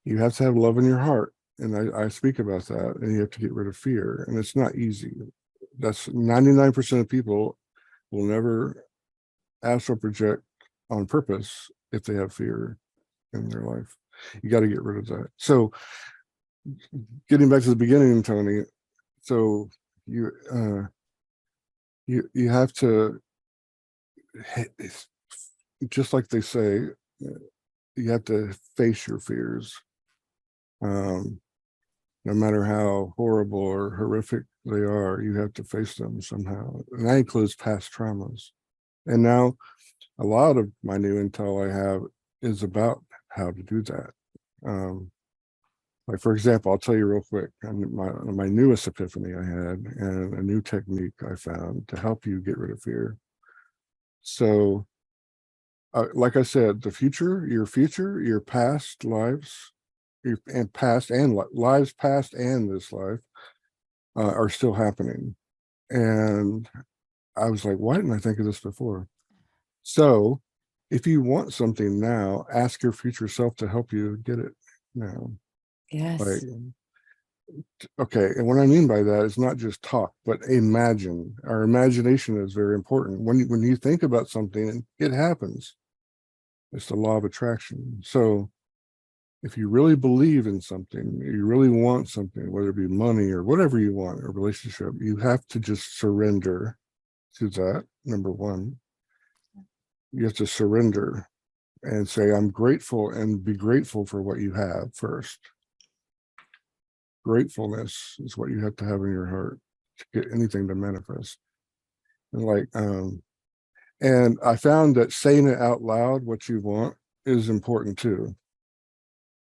you have to have love in your heart, and I speak about that, and you have to get rid of fear, and it's not easy. That's 99% of people will never astral project on purpose if they have fear in their life. You got to get rid of that. So getting back to the beginning, Tony, so you have to, just like they say, you have to face your fears, no matter how horrible or horrific they are. You have to face them somehow, and that includes past traumas. And now a lot of my new intel I have is about how to do that. Like, for example, I'll tell you real quick, my newest epiphany I had, and a new technique I found to help you get rid of fear. So like I said, your past lives, lives past and this life are still happening. And I was like, why didn't I think of this before? So if you want something now, ask your future self to help you get it now. Yes. Okay. And what I mean by that is not just talk, but imagine. Our imagination is very important. When you think about something, it happens. It's the law of attraction. So if you really believe in something, you really want something, whether it be money or whatever you want, a relationship, you have to just surrender to that. Number one, you have to surrender and say, I'm grateful, and be grateful for what you have first. Gratefulness is what you have to have in your heart to get anything to manifest. And and I found that saying it out loud, what you want, is important too.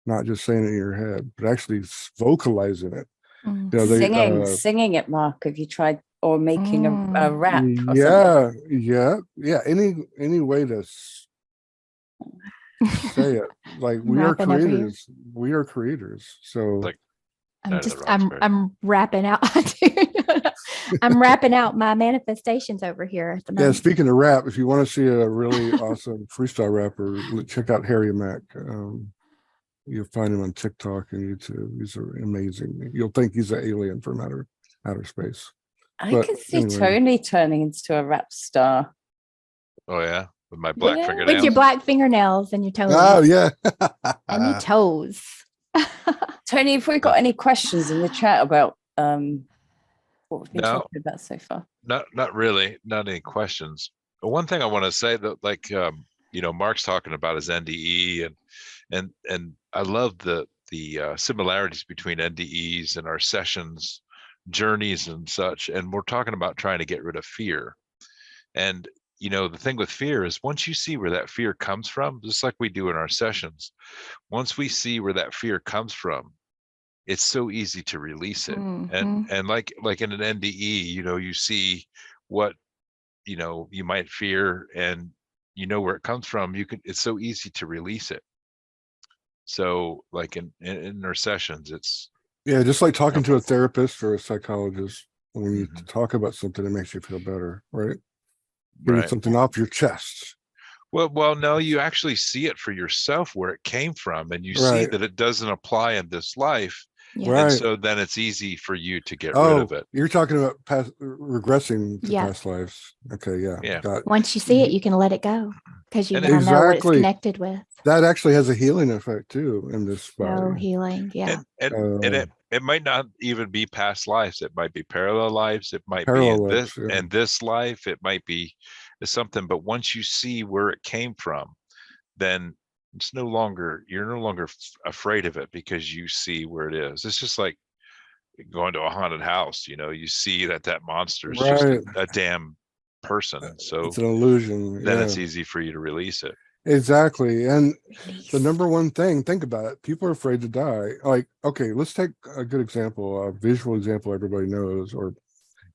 Not just saying it in your head, but actually vocalizing it. You know, singing it, Mark. Have you tried, or making a rap? Or yeah. Any way to say it. Like, we are creators. We are creators. So like, I'm rapping out. I'm rapping out my manifestations over here at the moment. Yeah, speaking of rap, if you want to see a really awesome freestyle rapper, check out Harry Mack. You'll find him on TikTok and YouTube. He's amazing. You'll think he's an alien from outer space. I can see Tony turning into a rap star. Oh yeah, with my black fingernails. With your black fingernails and your toes. Oh yeah, and your toes. Tony, have we got any questions in the chat about what we've been talking about so far? Not really. Not any questions. But one thing I want to say that, like, Mark's talking about his NDE, and I love the similarities between NDEs and our sessions, journeys and such. And we're talking about trying to get rid of fear. And the thing with fear is, once you see where that fear comes from, just like we do in our sessions, once we see where that fear comes from, it's so easy to release it. Mm-hmm. And like in an NDE, you see what you might fear, and where it comes from. It's so easy to release it. So like in our sessions, it's just like talking to a therapist or a psychologist. When you talk about something, it makes you feel better, right? Getting something off your chest. Well, no, you actually see it for yourself where it came from, and you see Right. that it doesn't apply in this life. Yeah. And Right. so then it's easy for you to get rid of Oh, it. you're talking about regressing to Yeah. past lives. Okay, yeah. Yeah. Once you see it, you can let it go because you And now know what it's Exactly. connected with. That actually has a healing effect too in this So body. healing. Yeah. and it might not even be past lives. It might be parallel lives. It might be Parallel in lives, yeah. this life. It might be something. But once you see where it came from, then you're no longer afraid of it because you see where it is. It's just like going to a haunted house. You see that monster is just Right. a damn person. So It's an illusion. then Yeah. it's easy for you to release it. Exactly. And Release. the number one thing, think about it. People are afraid to die. Like, okay, let's take a good example, a visual example everybody knows, or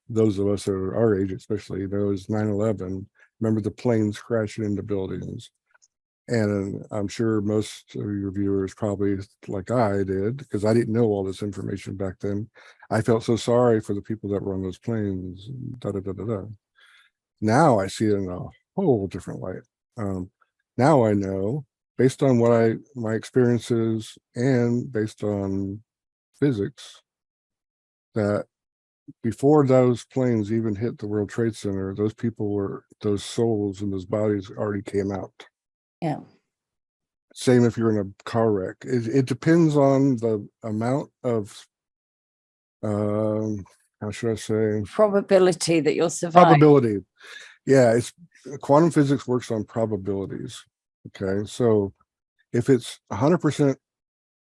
those of us that are our age especially knows 9/11. Remember the planes crashing into buildings. And I'm sure most of your viewers probably, like I did, because I didn't know all this information back then. I felt so sorry for the people that were on those planes. Da, da, da, da, da. Now I see it in a whole different light. Now I know, based on my experiences and based on physics, that before those planes even hit the World Trade Center, those souls and those bodies already came out. Yeah. Same if you're in a car wreck. It depends on the amount of, how should I say? Probability that you'll survive. Probability. Yeah, quantum physics works on probabilities. Okay, so if it's 100%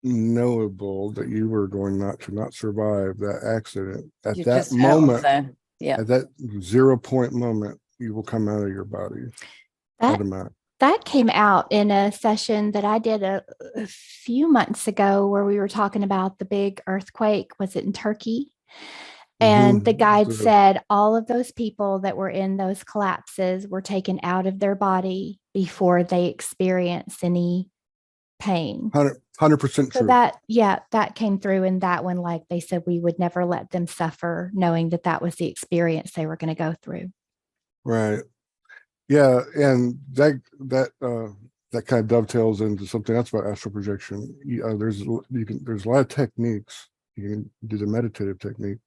knowable that you were going to not survive that accident at You're that just out of moment, there. Yeah. at that 0 point moment, you will come out of your body automatically. That came out in a session that I did a few months ago where we were talking about the big earthquake. Was it in Turkey? And the guide said all of those people that were in those collapses were taken out of their body before they experienced any pain. 100% true. So that came through in that one. Like they said, we would never let them suffer, knowing that was the experience they were going to go through. Right. Yeah, and that kind of dovetails into something else about astral projection. There's a lot of techniques. You can do the meditative technique,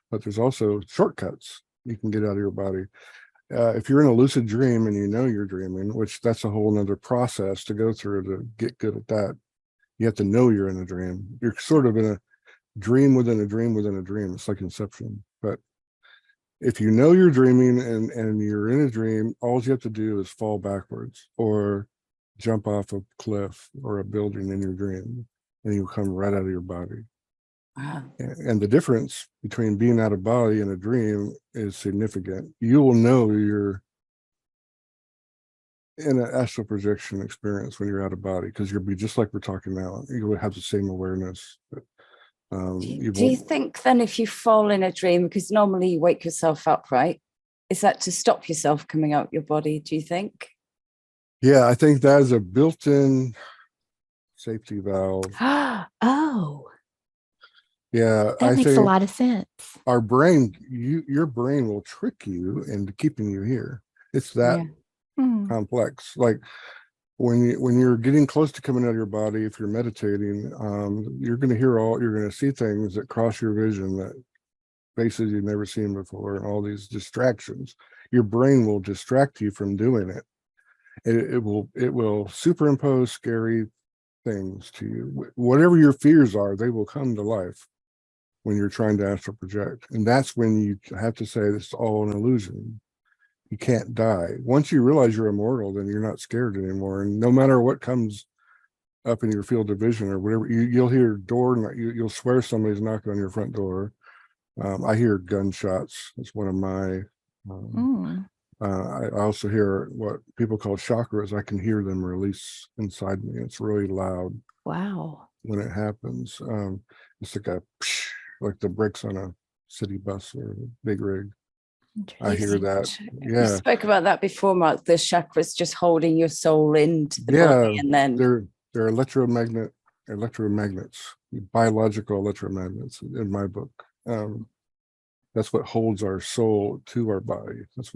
but there's also shortcuts you can get out of your body. If you're in a lucid dream and you know you're dreaming, which that's a whole nother process to go through to get good at that. You have to know you're in a dream. You're sort of in a dream within a dream within a dream. It's like Inception. But if you know you're dreaming and you're in a dream, all you have to do is fall backwards or jump off a cliff or a building in your dream, and you'll come right out of your body. Wow. And the difference between being out of body and a dream is significant. You will know you're in an astral projection experience when you're out of body, because you'll be just like we're talking now. You will have the same awareness. But, do you think then if you fall in a dream, because normally you wake yourself up, right? Is that to stop yourself coming out your body, do you think? Yeah, I think that is a built-in safety valve. Oh. Yeah, that makes a lot of sense. Our brain, your brain will trick you into keeping you here. It's that complex. Like when you're getting close to coming out of your body, if you're meditating, you're going to see things that cross your vision, that faces you've never seen before, and all these distractions. Your brain will distract you from doing it. It will superimpose scary things to you. Whatever your fears are, they will come to life when you're trying to astral project. And that's when you have to say this is all an illusion. You can't die. Once you realize you're immortal, then you're not scared anymore. And no matter what comes up in your field of vision or whatever, you'll hear door, you'll swear somebody's knocking on your front door. I hear gunshots. It's one of my, I also hear what people call chakras. I can hear them release inside me. It's really loud. Wow. When it happens. It's like the brakes on a city bus or a big rig. I hear that. Yeah. You spoke about that before, Mark. The chakras just holding your soul into the body, and then they're electromagnets, biological electromagnets in my book. That's what holds our soul to our body. That's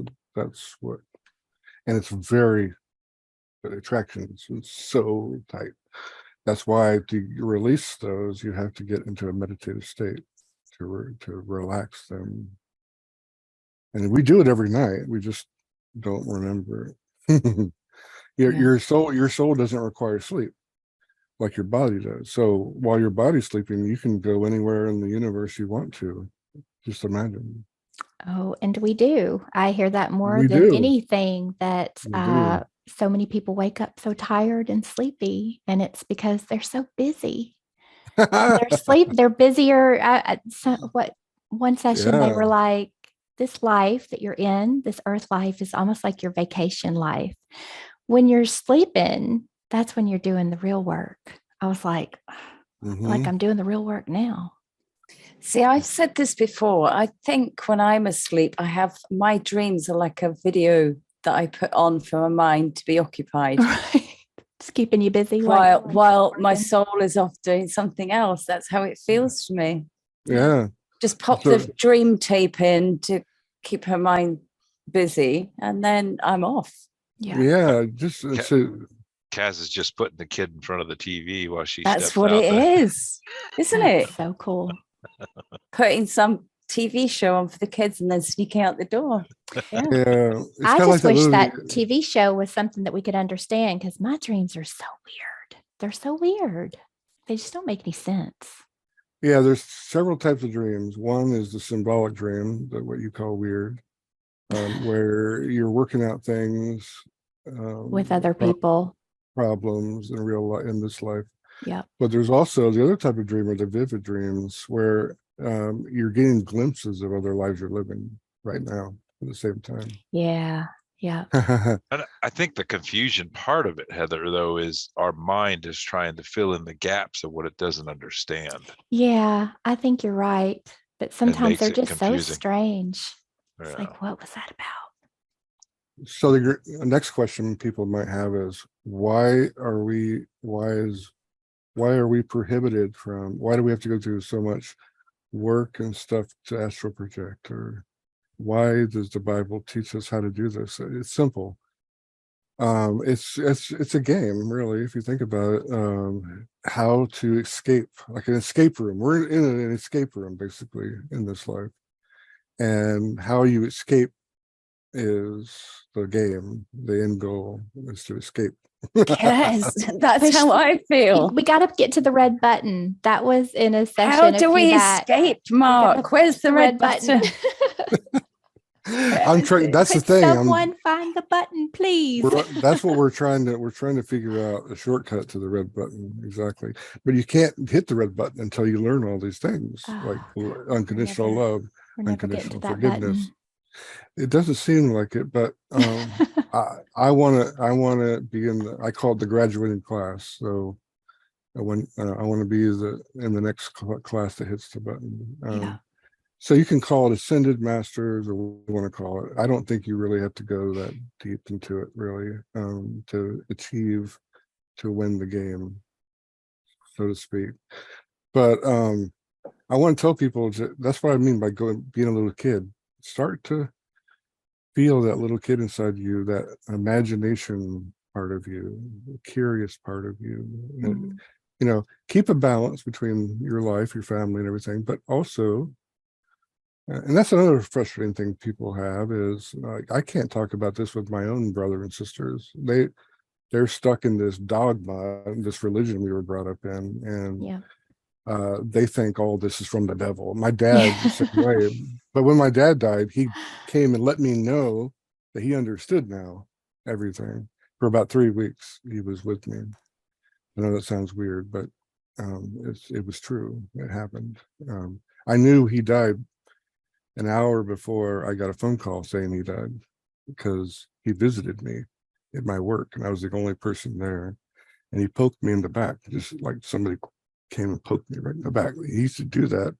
what, and it's very but attractions is so tight. That's why to release those, you have to get into a meditative state to relax them. And we do it every night. We just don't remember it. Your soul doesn't require sleep like your body does. So while your body's sleeping, you can go anywhere in the universe you want to. Just imagine. Oh, and we do. I hear that more We than do. anything, that We do. so many people wake up so tired and sleepy, and it's because they're so busy. They're busier. One session they were like, this life that you're in, this earth life, is almost like your vacation life. When you're sleeping, that's when you're doing the real work. I was like, like I'm doing the real work now. See, I've said this before. I think when I'm asleep, my dreams are like a video that I put on for my mind to be occupied. It's keeping you busy while my soul is off doing something else. That's how it feels to me. Yeah. Just pop the dream tape in to keep her mind busy, and then I'm off. Yeah. Just Kaz is just putting the kid in front of the TV while she That's steps what out it there. is, isn't it? So cool. Putting some TV show on for the kids and then sneaking out the door. Yeah. I just wish that TV show was something that we could understand, because my dreams are so weird. They're so weird. They just don't make any sense. Yeah, there's several types of dreams. One is the symbolic dream, what you call weird, where you're working out things with other people, problems in real life, in this life. Yeah. But there's also the other type of dream, are the vivid dreams, where you're getting glimpses of other lives you're living right now at the same time. Yeah. Yeah. And I think the confusion part of it, Heather, though, is our mind is trying to fill in the gaps of what it doesn't understand. Yeah, I think you're right. But sometimes they're just confusing. So strange. Yeah. It's like, what was that about? So the next question people might have is, why are we prohibited from, why do we have to go through so much work and stuff to astral project? Or why does the Bible teach us how to do this? It's simple. It's a game, really, if you think about it. How to escape, like an escape room. We're in an escape room, basically, in this life. And how you escape is the game. The end goal is to escape. Yes, that's how I feel. We got to get to the red button. That was in a session. How do we escape, Mark? Where's the red button? I'm trying. That's the thing. Someone find the button, please. That's what we're trying to figure out, a shortcut to the red button. Exactly. But you can't hit the red button until you learn all these things, like unconditional love, unconditional forgiveness. Button. It doesn't seem like it, but I want to be in I call it the graduating class. So I want to be in the next class that hits the button. So you can call it ascended masters, or what you want to call it. I don't think you really have to go that deep into it, really, to win the game, so to speak. But I want to tell people that's what I mean by being a little kid. Start to feel that little kid inside you, that imagination part of you, the curious part of you. And, keep a balance between your life, your family, and everything, but also. And that's another frustrating thing people have is, I can't talk about this with my own brother and sisters. They're stuck in this dogma, this religion we were brought up in, and they think all this is from the devil. My dad the same way. But when my dad died, he came and let me know that he understood now everything. For about 3 weeks, he was with me. I know that sounds weird, but it was true. It happened. I knew he died an hour before I got a phone call saying he died, because he visited me at my work and I was the only person there. And he poked me in the back, just like somebody came and poked me right in the back. He used to do that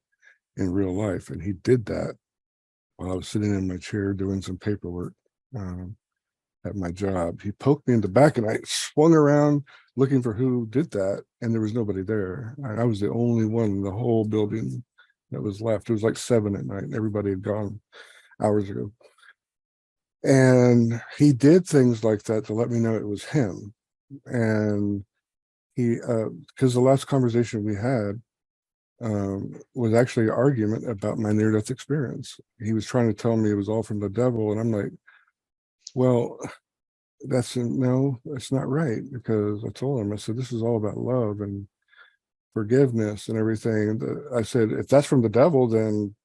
in real life. And he did that while I was sitting in my chair doing some paperwork at my job. He poked me in the back and I swung around looking for who did that. And there was nobody there. I was the only one in the whole building that was left. It was like 7 at night and everybody had gone hours ago. And he did things like that to let me know it was him. And he, because the last conversation we had was actually an argument about my near-death experience. He was trying to tell me it was all from the devil. And I'm like, well, no, that's not right. Because I told him, I said, this is all about love and forgiveness and everything. And I said, if that's from the devil, then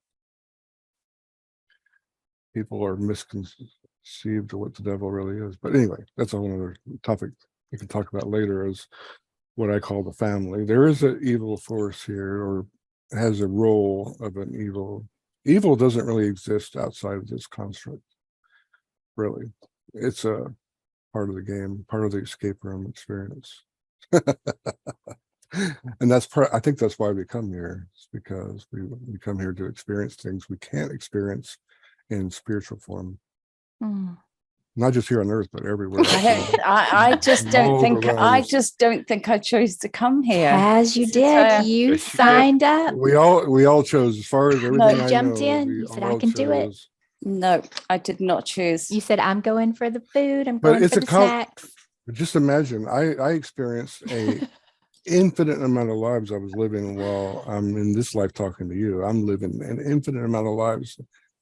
people are misconceived of what the devil really is. But anyway, that's a whole other topic we can talk about later, as what I call the family. There is an evil force here, or has a role of an evil. Evil doesn't really exist outside of this construct, really. It's a part of the game, part of the escape room experience. And I think that's why we come here. It's because we come here to experience things we can't experience in spiritual form. Not just here on earth, but everywhere else. I just don't think I chose to come here. As you did, you signed up. We all chose, as far as everything You jumped in. You said, I can do it. No, I did not choose. You said, I'm going for the food. I'm going for the snacks. Just imagine, I experienced a infinite amount of lives I was living while I'm in this life talking to you. I'm living an infinite amount of lives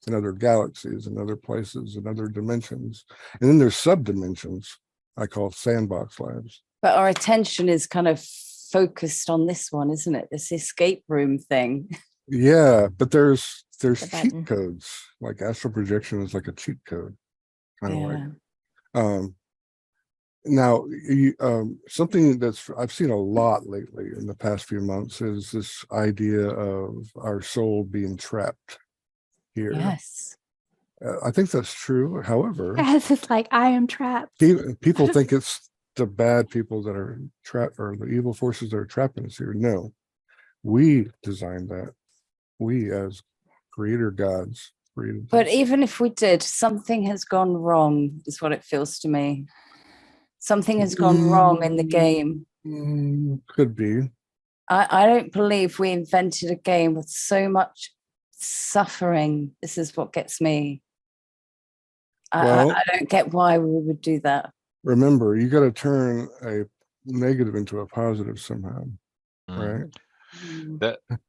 in other galaxies and other places and other dimensions. And then there's sub-dimensions I call sandbox lives. But our attention is kind of focused on this one, isn't it? This escape room thing. Yeah, but there's cheat codes. Like astral projection is like a cheat code. Kind of like. Now, something I've seen a lot lately in the past few months is this idea of our soul being trapped here. Yes. I think that's true. However, it's like, I am trapped. People think it's the bad people that are trapped, or the evil forces that are trapping us here. No, we designed that. We, as creator gods, created. But even if we did, something has gone wrong, is what it feels to me. Something has gone wrong in the game. Could be. I don't believe we invented a game with so much suffering. This is what gets me. I don't get why we would do that. Remember, you got to turn a negative into a positive somehow, right?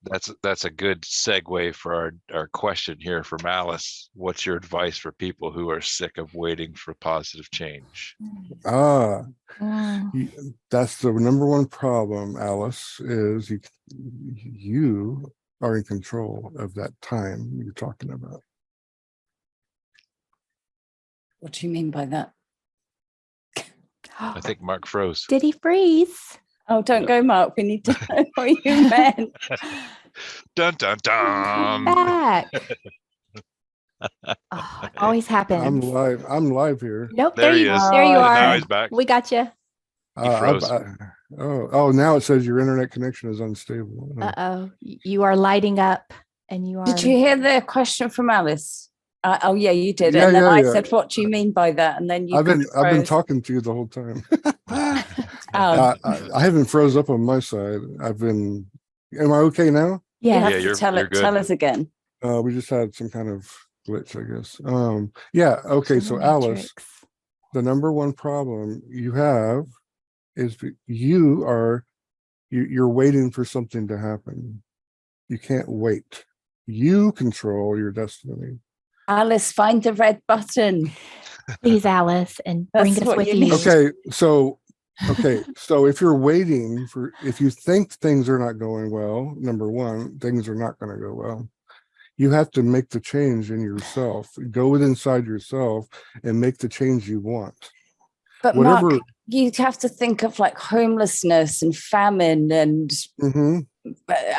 That's a good segue for our question here from Alice. What's your advice for people who are sick of waiting for positive change? That's the number one problem, Alice, is you are in control of that time you're talking about. What do you mean by that? I think Mark froze. Did he freeze? Oh, don't go, Mark. We need to know what you meant. Dun, dun, dun. Back. It always happens. I'm live here. Nope. There he is. There you are. Now he's back. We got you. He froze. Now it says your internet connection is unstable. Uh-oh. You are lighting up, and you are. Did you hear the question from Alice? Oh yeah, you did. And then I said, "What do you mean by that?" And then you. I've been talking to you the whole time. I haven't froze up on my side. Am I okay now? Yeah. You're good. Tell us again. We just had some kind of glitch, I guess. Yeah. Okay. So Alice, the number one problem you have is you're waiting for something to happen. You can't wait. You control your destiny. Alice, find the red button. Please, Alice, and bring us with you. Okay, so if you're waiting if you think things are not going well, number one, things are not going to go well. You have to make the change in yourself. Go inside yourself and make the change you want. But Mark, you have to think of like homelessness and famine and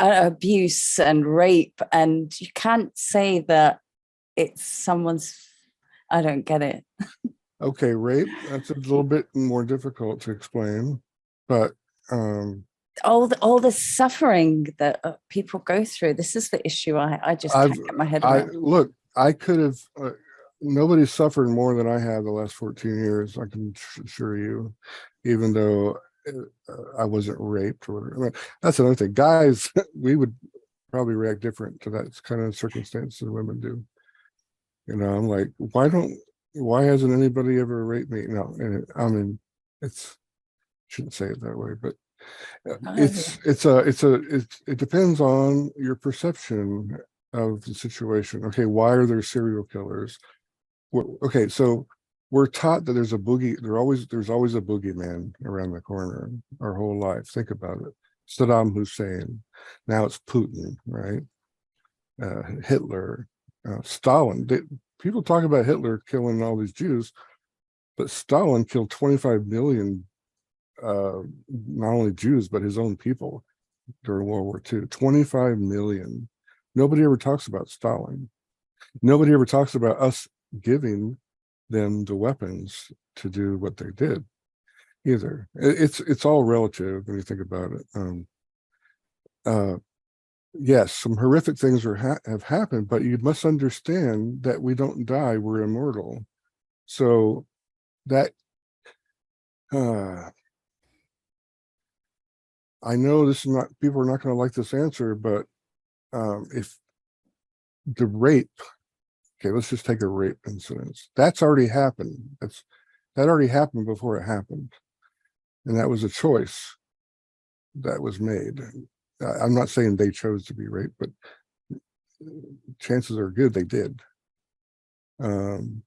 abuse and rape, and you can't say that it's someone's. I don't get it. Okay, rape, that's a little bit more difficult to explain, but all the suffering that people go through, this is the issue. I just can't get my head around. Look, I could have nobody's suffered more than I have the last 14 years, I can assure you, even though I wasn't raped or whatever. I mean, that's another thing. Guys, we would probably react different to that kind of circumstance than women do. I'm like, why don't why hasn't anybody ever raped me? No, I mean, shouldn't say it that way, but it depends on your perception of the situation. Okay, why are there serial killers? Okay, so we're taught that there's always a boogeyman around the corner our whole life. Think about it. Saddam Hussein, now it's Putin, right? Hitler, Stalin. People talk about Hitler killing all these Jews, but Stalin killed 25 million, not only Jews, but his own people during World War II. 25 million. Nobody ever talks about Stalin. Nobody ever talks about us giving them the weapons to do what they did either. It's all relative when you think about it. Yes, some horrific things have happened, but you must understand that we don't die, we're immortal. So that I know this is not, people are not going to like this answer, but if the rape, okay, let's just take a rape incident. That's already happened. That already happened before it happened. And that was a choice that was made. I'm not saying they chose to be raped, but chances are good they did, to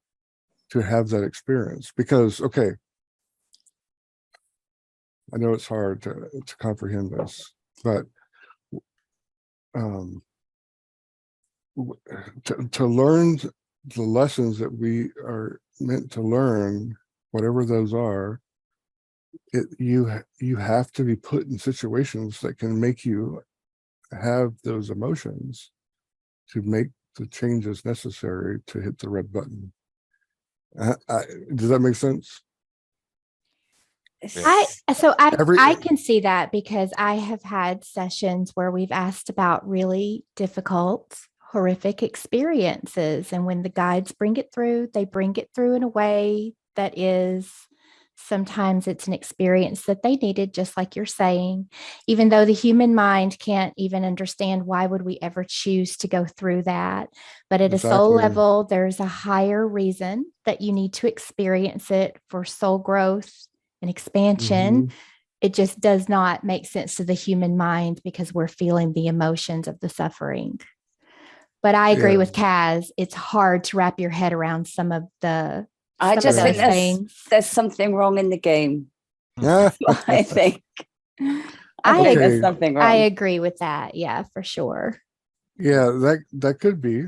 have that experience. Because, okay, I know it's hard to comprehend this, but to learn the lessons that we are meant to learn, whatever those are, you have to be put in situations that can make you have those emotions to make the changes necessary to hit the red button. Does that make sense? I can see that, because I have had sessions where we've asked about really difficult, horrific experiences, and when the guides bring it through, they bring it through in a way that is, sometimes it's an experience that they needed, just like you're saying, even though the human mind can't even understand why would we ever choose to go through that. But at a soul level, there's a higher reason that you need to experience it for soul growth and expansion. It just does not make sense to the human mind because we're feeling the emotions of the suffering. But I agree with Kaz. It's hard to wrap your head around some of the. I just think there's something wrong in the game. I think. I think there's something wrong. I agree with that. Yeah, for sure. Yeah, that could be.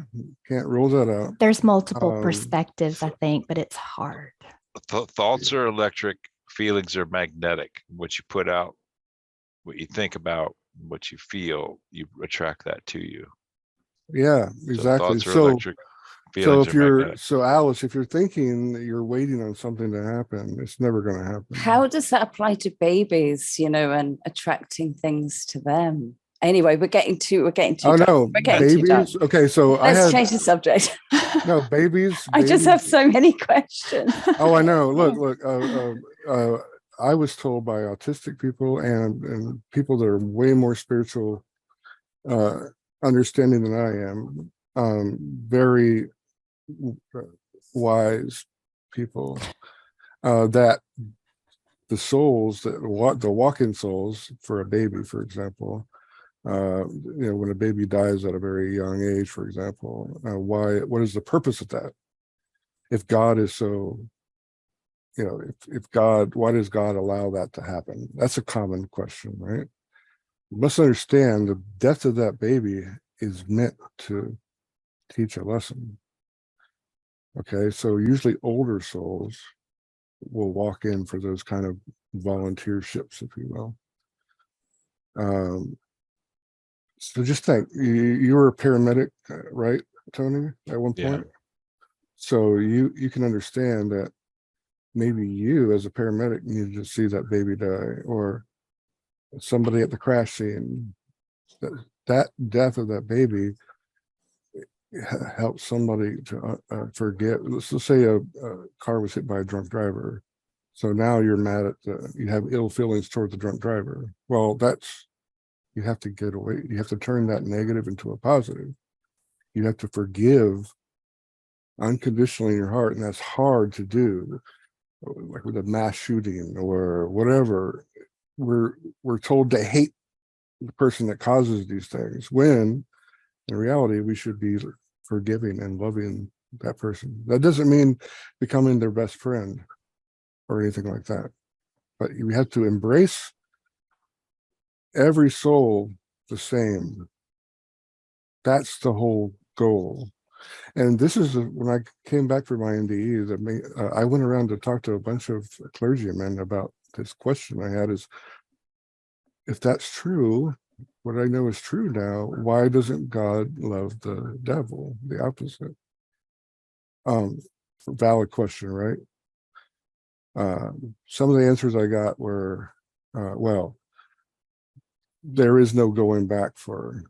Can't rule that out. There's multiple perspectives, I think, but it's hard. Thoughts are electric, feelings are magnetic. What you put out, what you think about, what you feel, you attract that to you. Yeah, exactly. So thoughts are electric. So Alice, if you're thinking that you're waiting on something to happen, it's never going to happen. How does that apply to babies, and attracting things to them? Anyway, we're getting too babies. Okay, so let's change the subject. No, babies. I just have so many questions. Oh, I know. Look. I was told by autistic people and people that are way more spiritual, understanding than I am, very wise people, that the souls the walk-in souls for a baby, for example, when a baby dies at a very young age, for example, what is the purpose of that? If God is so, if God, why does God allow that to happen? That's a common question, right? You must understand the death of that baby is meant to teach a lesson. Okay, so usually older souls will walk in for those kind of volunteerships, if you will. So just think, you were a paramedic, right, Tony, at one point? So you can understand that maybe you as a paramedic needed to see that baby die, or somebody at the crash scene, that death of that baby help somebody to forget. Let's just say a car was hit by a drunk driver. So now you're mad at you have ill feelings toward the drunk driver. Well, you have to get away. You have to turn that negative into a positive. You have to forgive unconditionally in your heart, and that's hard to do, like with a mass shooting or whatever. We're told to hate the person that causes these things, when in reality we should be forgiving and loving that person. That doesn't mean becoming their best friend or anything like that, but you have to embrace every soul the same. That's the whole goal. And this is when I came back from my NDE, that I went around to talk to a bunch of clergymen about this question I had: is, if that's true, what I know is true now, why doesn't God love the devil, the opposite? Valid question, right? Some of the answers I got were, well, there is no going back for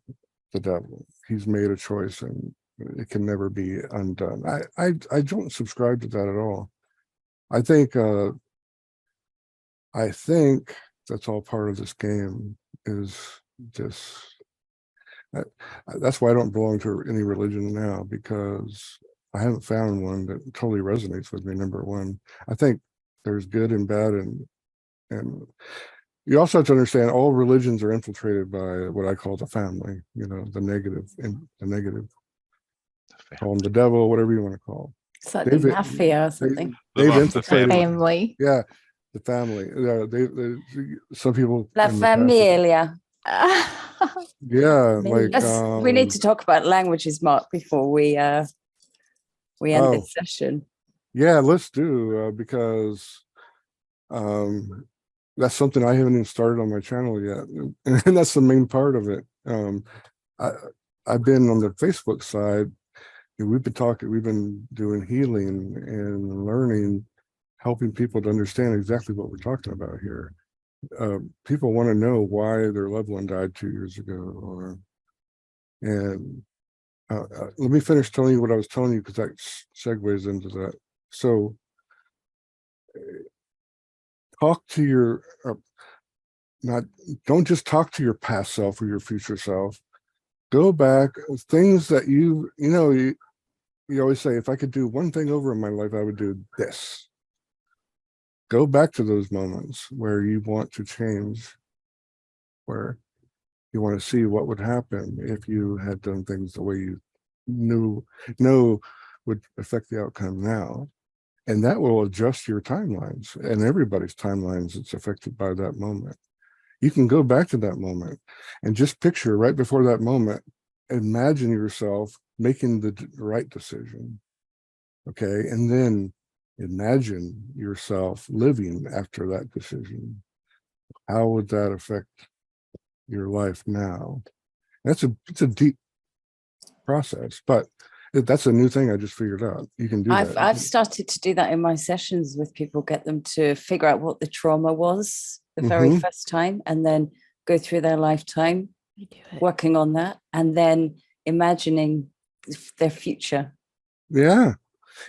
the devil. He's made a choice and it can never be undone. I don't subscribe to that at all. I think that's all part of this game, is just that's why I don't belong to any religion now, because I haven't found one that totally resonates with me. Number one, I think there's good and bad, and you also have to understand all religions are infiltrated by what I call the family, the negative, call them the devil, whatever you want to call it's like the mafia or something. They've infiltrated family. Yeah, the family. They some people. La familia. Yeah, like we need to talk about languages, Mark, before we end this session. Yeah, let's do, because that's something I haven't even started on my channel yet, and that's the main part of it. I've been on the Facebook side, and we've been doing healing and learning, helping people to understand exactly what we're talking about here. People want to know why their loved one died 2 years ago, and let me finish telling you what I was telling you, because that segues into that. So talk to your don't just talk to your past self or your future self. Go back, things that you always say, if I could do one thing over in my life, I would do this. Go back to those moments where you want to change, where you want to see what would happen if you had done things the way you know would affect the outcome now. And that will adjust your timelines, and everybody's timelines. It's affected by that moment. You can go back to that moment and just picture right before that moment, imagine yourself making the right decision. Okay. And then imagine yourself living after that decision. How would that affect your life now? It's a deep process, but that's a new thing I just figured out. You can do that. I've started to do that in my sessions with people, get them to figure out what the trauma was the very first time, and then go through their lifetime working on that, and then imagining their future. Yeah.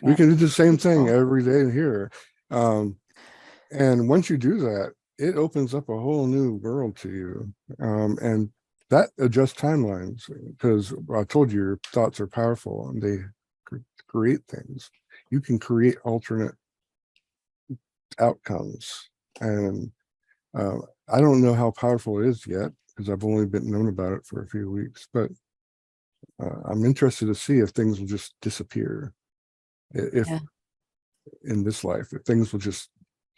We can do the same thing every day here. And once you do that, it opens up a whole new world to you. And that adjusts timelines, because I told you your thoughts are powerful and they create things. You can create alternate outcomes. And I don't know how powerful it is yet, because I've only been known about it for a few weeks, but I'm interested to see if things will just disappear. If in this life, if things will just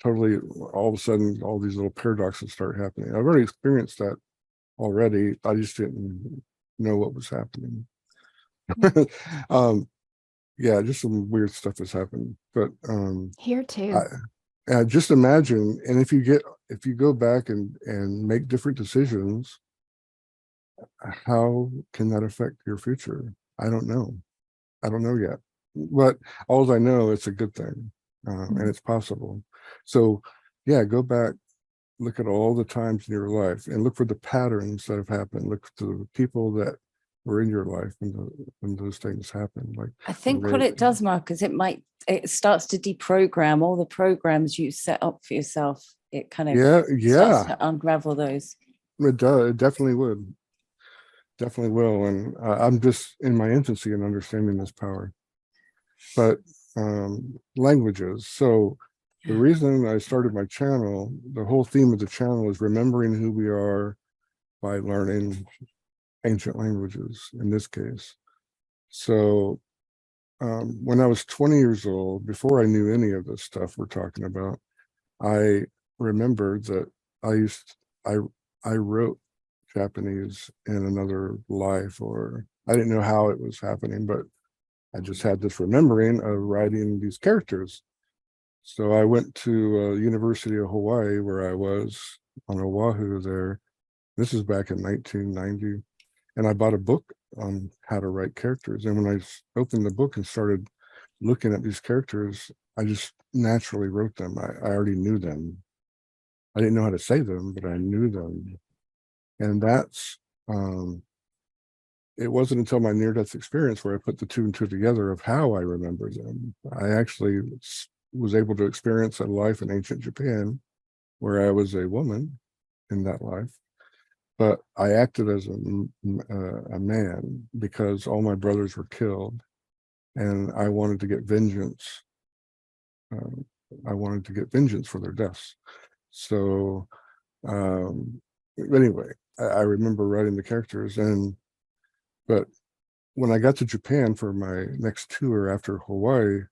totally, all of a sudden, all these little paradoxes start happening. I've already experienced that already. I just didn't know what was happening. Yeah, just some weird stuff has happened. But here too. Just imagine, and if you go back and make different decisions, how can that affect your future? I don't know yet. But all I know, it's a good thing, and it's possible. So yeah, go back, look at all the times in your life, and look for the patterns that have happened. Look to the people that were in your life when those things happen. Like, I think what it does, Mark, is it starts to deprogram all the programs you set up for yourself. It kind of starts to unravel those. It does. It definitely would. Definitely will. And I'm just in my infancy in understanding this power. but languages. So the reason I started my channel, the whole theme of the channel is remembering who we are by learning ancient languages in this case. So when I was 20 years old, before I knew any of this stuff we're talking about, I remembered that I wrote Japanese in another life, or I didn't know how it was happening, but I just had this remembering of writing these characters. So I went to University of Hawaii, where I was on Oahu there. This is back in 1990. And I bought a book on how to write characters. And when I opened the book and started looking at these characters, I just naturally wrote them. I already knew them. I didn't know how to say them, but I knew them. And that's, it wasn't until my near-death experience where I put the two and two together of how I remember them. I actually was able to experience a life in ancient Japan where I was a woman in that life. But I acted as a man because all my brothers were killed, and I wanted to get vengeance. I wanted to get vengeance for their deaths. So anyway, I remember writing the characters, but when I got to Japan for my next tour after Hawaii,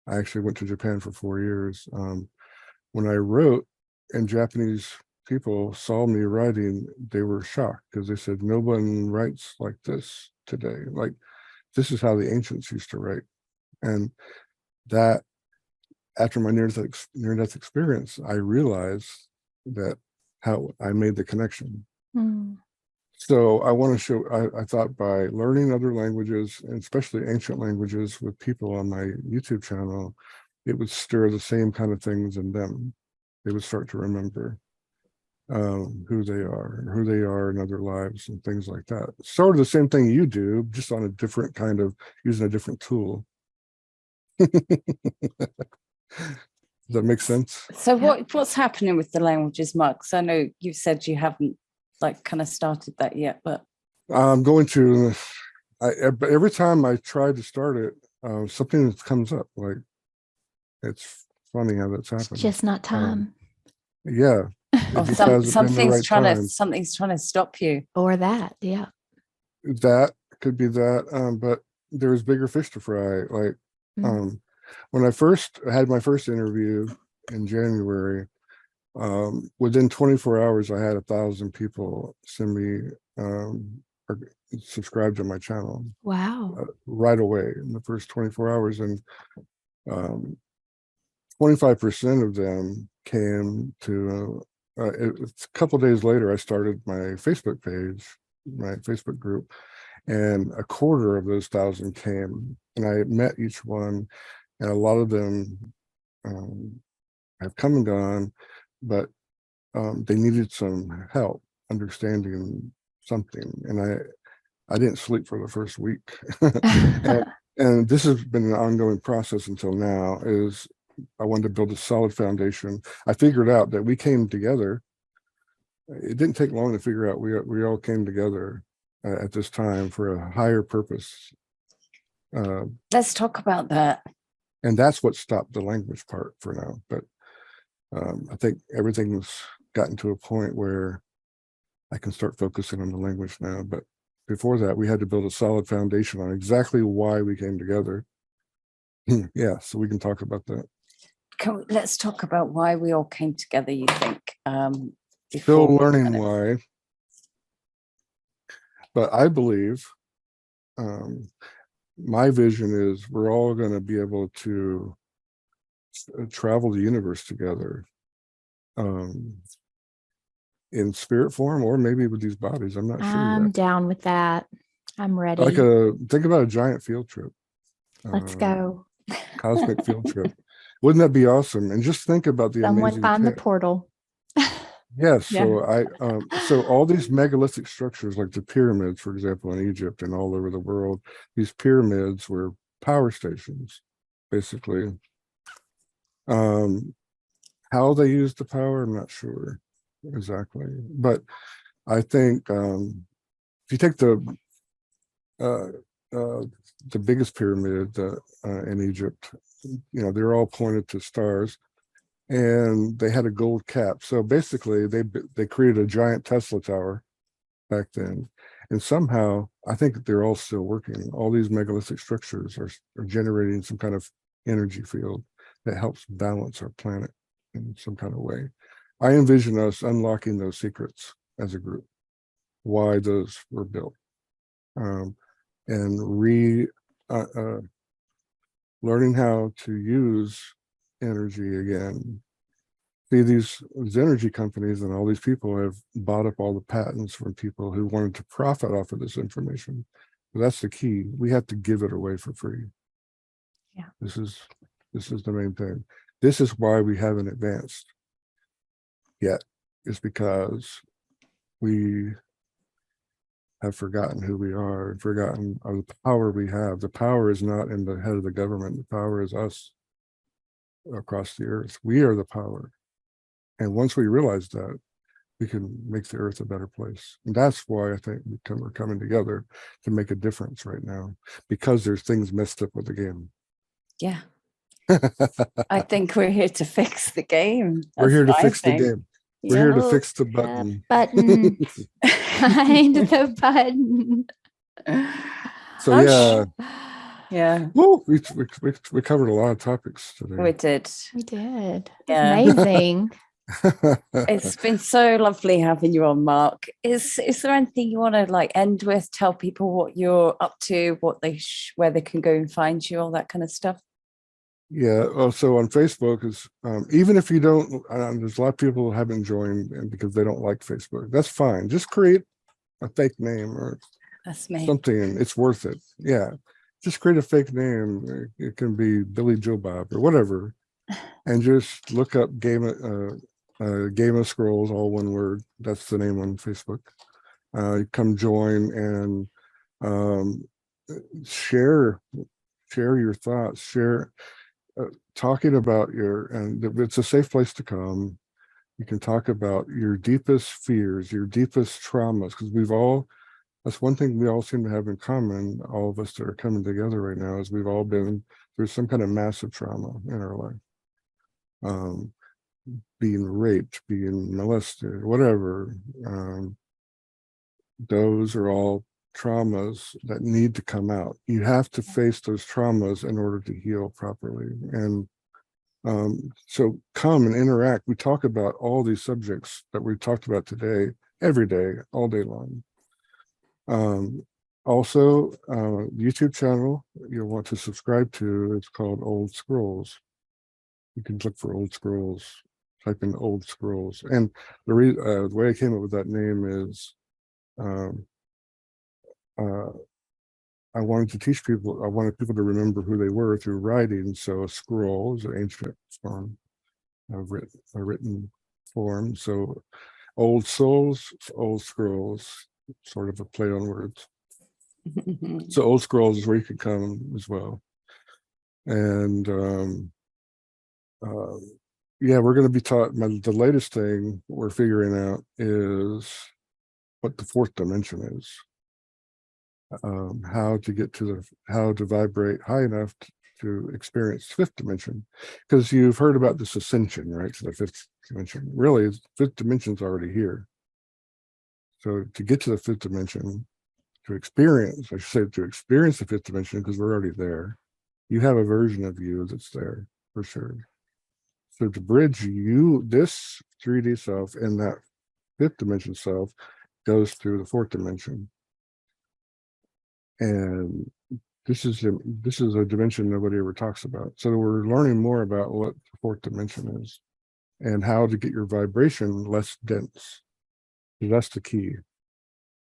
I actually went to Japan for 4 years. When I wrote, and Japanese people saw me writing, they were shocked because they said, no one writes like this today. Like, this is how the ancients used to write. And that, after my near-death experience, I realized that how I made the connection. Mm. So I want to show, I thought by learning other languages, and especially ancient languages with people on my YouTube channel, it would stir the same kind of things in them. They would start to remember who they are in other lives and things like that. Sort of the same thing you do, just on a different kind of, using a different tool. Does that make sense? So what's happening with the languages, Mark? Because I know you said you haven't like kind of started that yet, but I'm going to, every time I try to start it, something comes up. Like, it's funny how that's happening. It's just not time. Yeah. or something's trying to stop you. Or that, yeah. That could be that, but there's bigger fish to fry. Like, when I first had my first interview in January, within 24 hours, I had 1,000 people send me or subscribe to my channel. Wow. Right away in the first 24 hours. And 25% of them came to, a couple of days later, I started my Facebook page, my Facebook group, and a quarter of those 1,000 came, and I met each one, and a lot of them have come and gone, but they needed some help understanding something, and I didn't sleep for the first week. and this has been an ongoing process until now. Is I wanted to build a solid foundation. I figured out that we came together. It didn't take long to figure out we all came together at this time for a higher purpose. Let's talk about that. And that's what stopped the language part for now. But I think everything's gotten to a point where I can start focusing on the language now. But before that, we had to build a solid foundation on exactly why we came together. Yeah, so we can talk about that. Let's talk about why we all came together, you think? Still learning why. But I believe my vision is we're all going to be able to travel the universe together in spirit form, or maybe with these bodies. I'm not sure. I'm down with that. I'm ready. Like think about a giant field trip. Let's go. Cosmic field trip. Wouldn't that be awesome? And just think about the Someone amazing find the portal. Yes. Yeah. So all these megalithic structures, like the pyramids, for example, in Egypt and all over the world, these pyramids were power stations, basically. How they used the power, I'm not sure exactly. But I think if you take the the biggest pyramid in Egypt, they're all pointed to stars, and they had a gold cap. So basically, they created a giant Tesla tower back then, and somehow I think they're all still working. All these megalithic structures are generating some kind of energy field that helps balance our planet in some kind of way. I envision us unlocking those secrets as a group, why those were built, and learning how to use energy again. See, these energy companies and all these people have bought up all the patents from people who wanted to profit off of this information. But that's the key. We have to give it away for free. Yeah. This is the main thing. This is why we haven't advanced yet. It's because we have forgotten who we are and forgotten the power we have. The power is not in the head of the government. The power is us across the earth. We are the power. And once we realize that, we can make the earth a better place. And that's why I think we're coming together to make a difference right now, because there's things messed up with the game. Yeah. I think we're here to fix the game. We're here to fix the game. We're here to fix the button. Button. Behind the button. So yeah. Yeah. Woo, we covered a lot of topics today. We did. We did. Yeah. Amazing. It's been so lovely having you on, Mark. Is there anything you want to end with? Tell people what you're up to, where they can go and find you, all that kind of stuff. Yeah. So on Facebook is even if you don't, there's a lot of people who haven't joined because they don't like Facebook. That's fine. Just create a fake name or That's me. something, and it's worth it. Yeah. Just create a fake name. It can be Billy Joe Bob or whatever, and just look up Game of Scrolls, all one word. That's the name on Facebook. Come join and share your thoughts. Talking about and it's a safe place to come. You can talk about your deepest fears, your deepest traumas, because that's one thing we all seem to have in common, all of us that are coming together right now, is we've all been through some kind of massive trauma in our life. Being raped, being molested, whatever. Those are all traumas that need to come out. You have to face those traumas in order to heal properly. And so come and interact. We talk about all these subjects that we talked about today, every day, all day long. Also, YouTube channel you'll want to subscribe to, it's called Old Scrolls. You can look for Old Scrolls, type in Old Scrolls. And the way I came up with that name is I wanted people to remember who they were through writing. So a scroll is an ancient form of a written form. So old souls, old scrolls, sort of a play on words. So Old Scrolls is where you can come as well. And yeah, we're going to be taught. The latest thing we're figuring out is what the fourth dimension is. How to vibrate high enough to experience fifth dimension, because you've heard about this ascension, right, to the fifth dimension. Really, fifth dimension's already here. So to get to the fifth dimension, to experience the fifth dimension, because we're already there, you have a version of you that's there for sure. So to bridge this 3D self and that fifth dimension self goes through the fourth dimension. And this is a dimension nobody ever talks about. So we're learning more about what the fourth dimension is and how to get your vibration less dense. That's the key.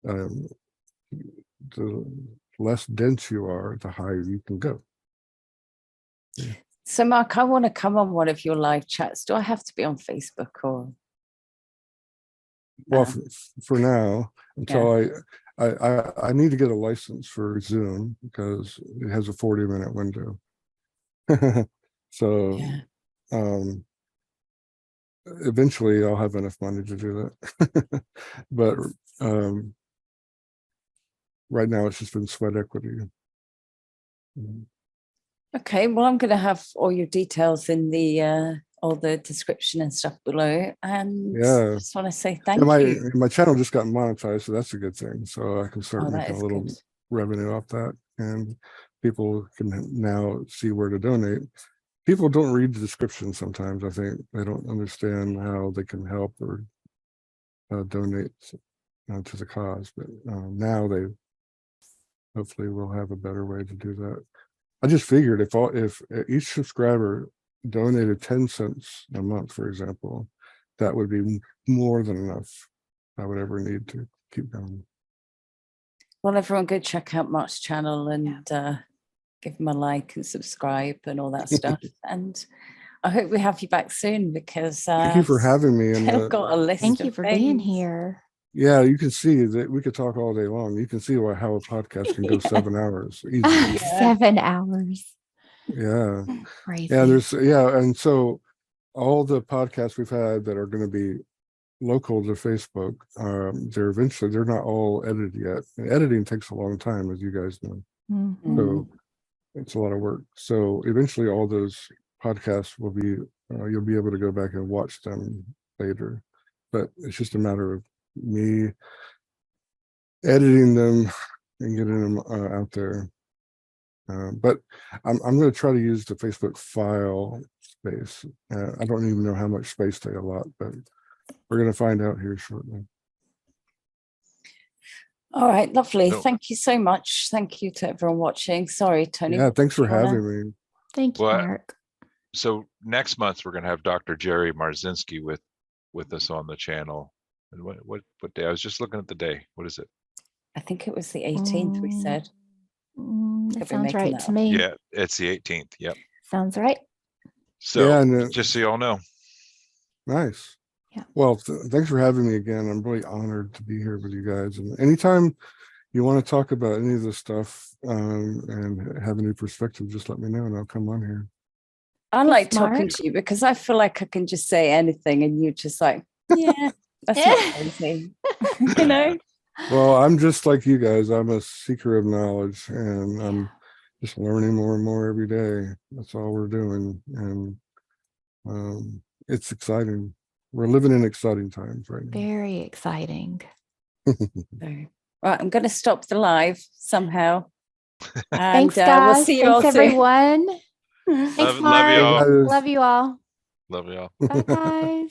The less dense you are, the higher you can go. Yeah. So Mark, I want to come on one of your live chats. Do I have to be on Facebook or? Well, for now, until I need to get a license for Zoom because it has a 40-minute window. So eventually I'll have enough money to do that. But right now it's just been sweat equity. Okay, well, I'm going to have all your details in the all the description and stuff below, and Yeah. just want to say thank Yeah, you. my channel just got monetized, so that's a good thing. So I can start Oh, that making is a little good. revenue off that, and people can now see where to donate. People don't read the description sometimes. I think they don't understand how they can help or donate to the cause, but now they hopefully will have a better way to do that. I just figured if each subscriber donated 10 cents a month, for example, that would be more than enough I would ever need to keep going. Well, everyone go check out Mark's channel and give him a like and subscribe and all that stuff. And I hope we have you back soon, because Thank you for having me. And I've got a list. Thank you of for being things. here. yeah, you can see that we could talk all day long. You can see how a podcast can go 7 hours easily. 7 hours. Yeah. Crazy. Yeah, and so all the podcasts we've had that are going to be local to Facebook, they're not all edited yet. And editing takes a long time, as you guys know. Mhm. So it's a lot of work. So eventually all those podcasts will be, you'll be able to go back and watch them later. But it's just a matter of me editing them and getting them out there. But I'm going to try to use the Facebook file space. I don't even know how much space they allot, but we're going to find out here shortly. All right, lovely. No. Thank you so much. Thank you to everyone watching. Sorry, Tony. Yeah, thanks for do you wanna- having me. Thank you, Well, Mark. So next month we're going to have Dr. Jerry Marzinski with us on the channel. And what day? I was just looking at the day. What is it? I think it was the 18th. We said. That Could be sounds making right that to up. me. Yeah, it's the 18th. Yep. Sounds right. So Yeah, and just so you all know. nice. Yeah. Well, thanks for having me again. I'm really honored to be here with you guys. And anytime you want to talk about any of this stuff and have a new perspective, just let me know and I'll come on here. I like Thanks, talking Mark. to you because I feel like I can just say anything and you're just like, yeah, that's not crazy. You know? Well, I'm just like you guys. I'm a seeker of knowledge and I'm just learning more and more every day. That's all we're doing. And it's exciting. We're living in exciting times right now. Very exciting. Right, I'm going to stop the live somehow. And Thanks, guys. we'll see you all Thanks, soon. everyone. Thanks, Love Mark. you all. Hey, guys. Love you all. Love you all. Bye, guys.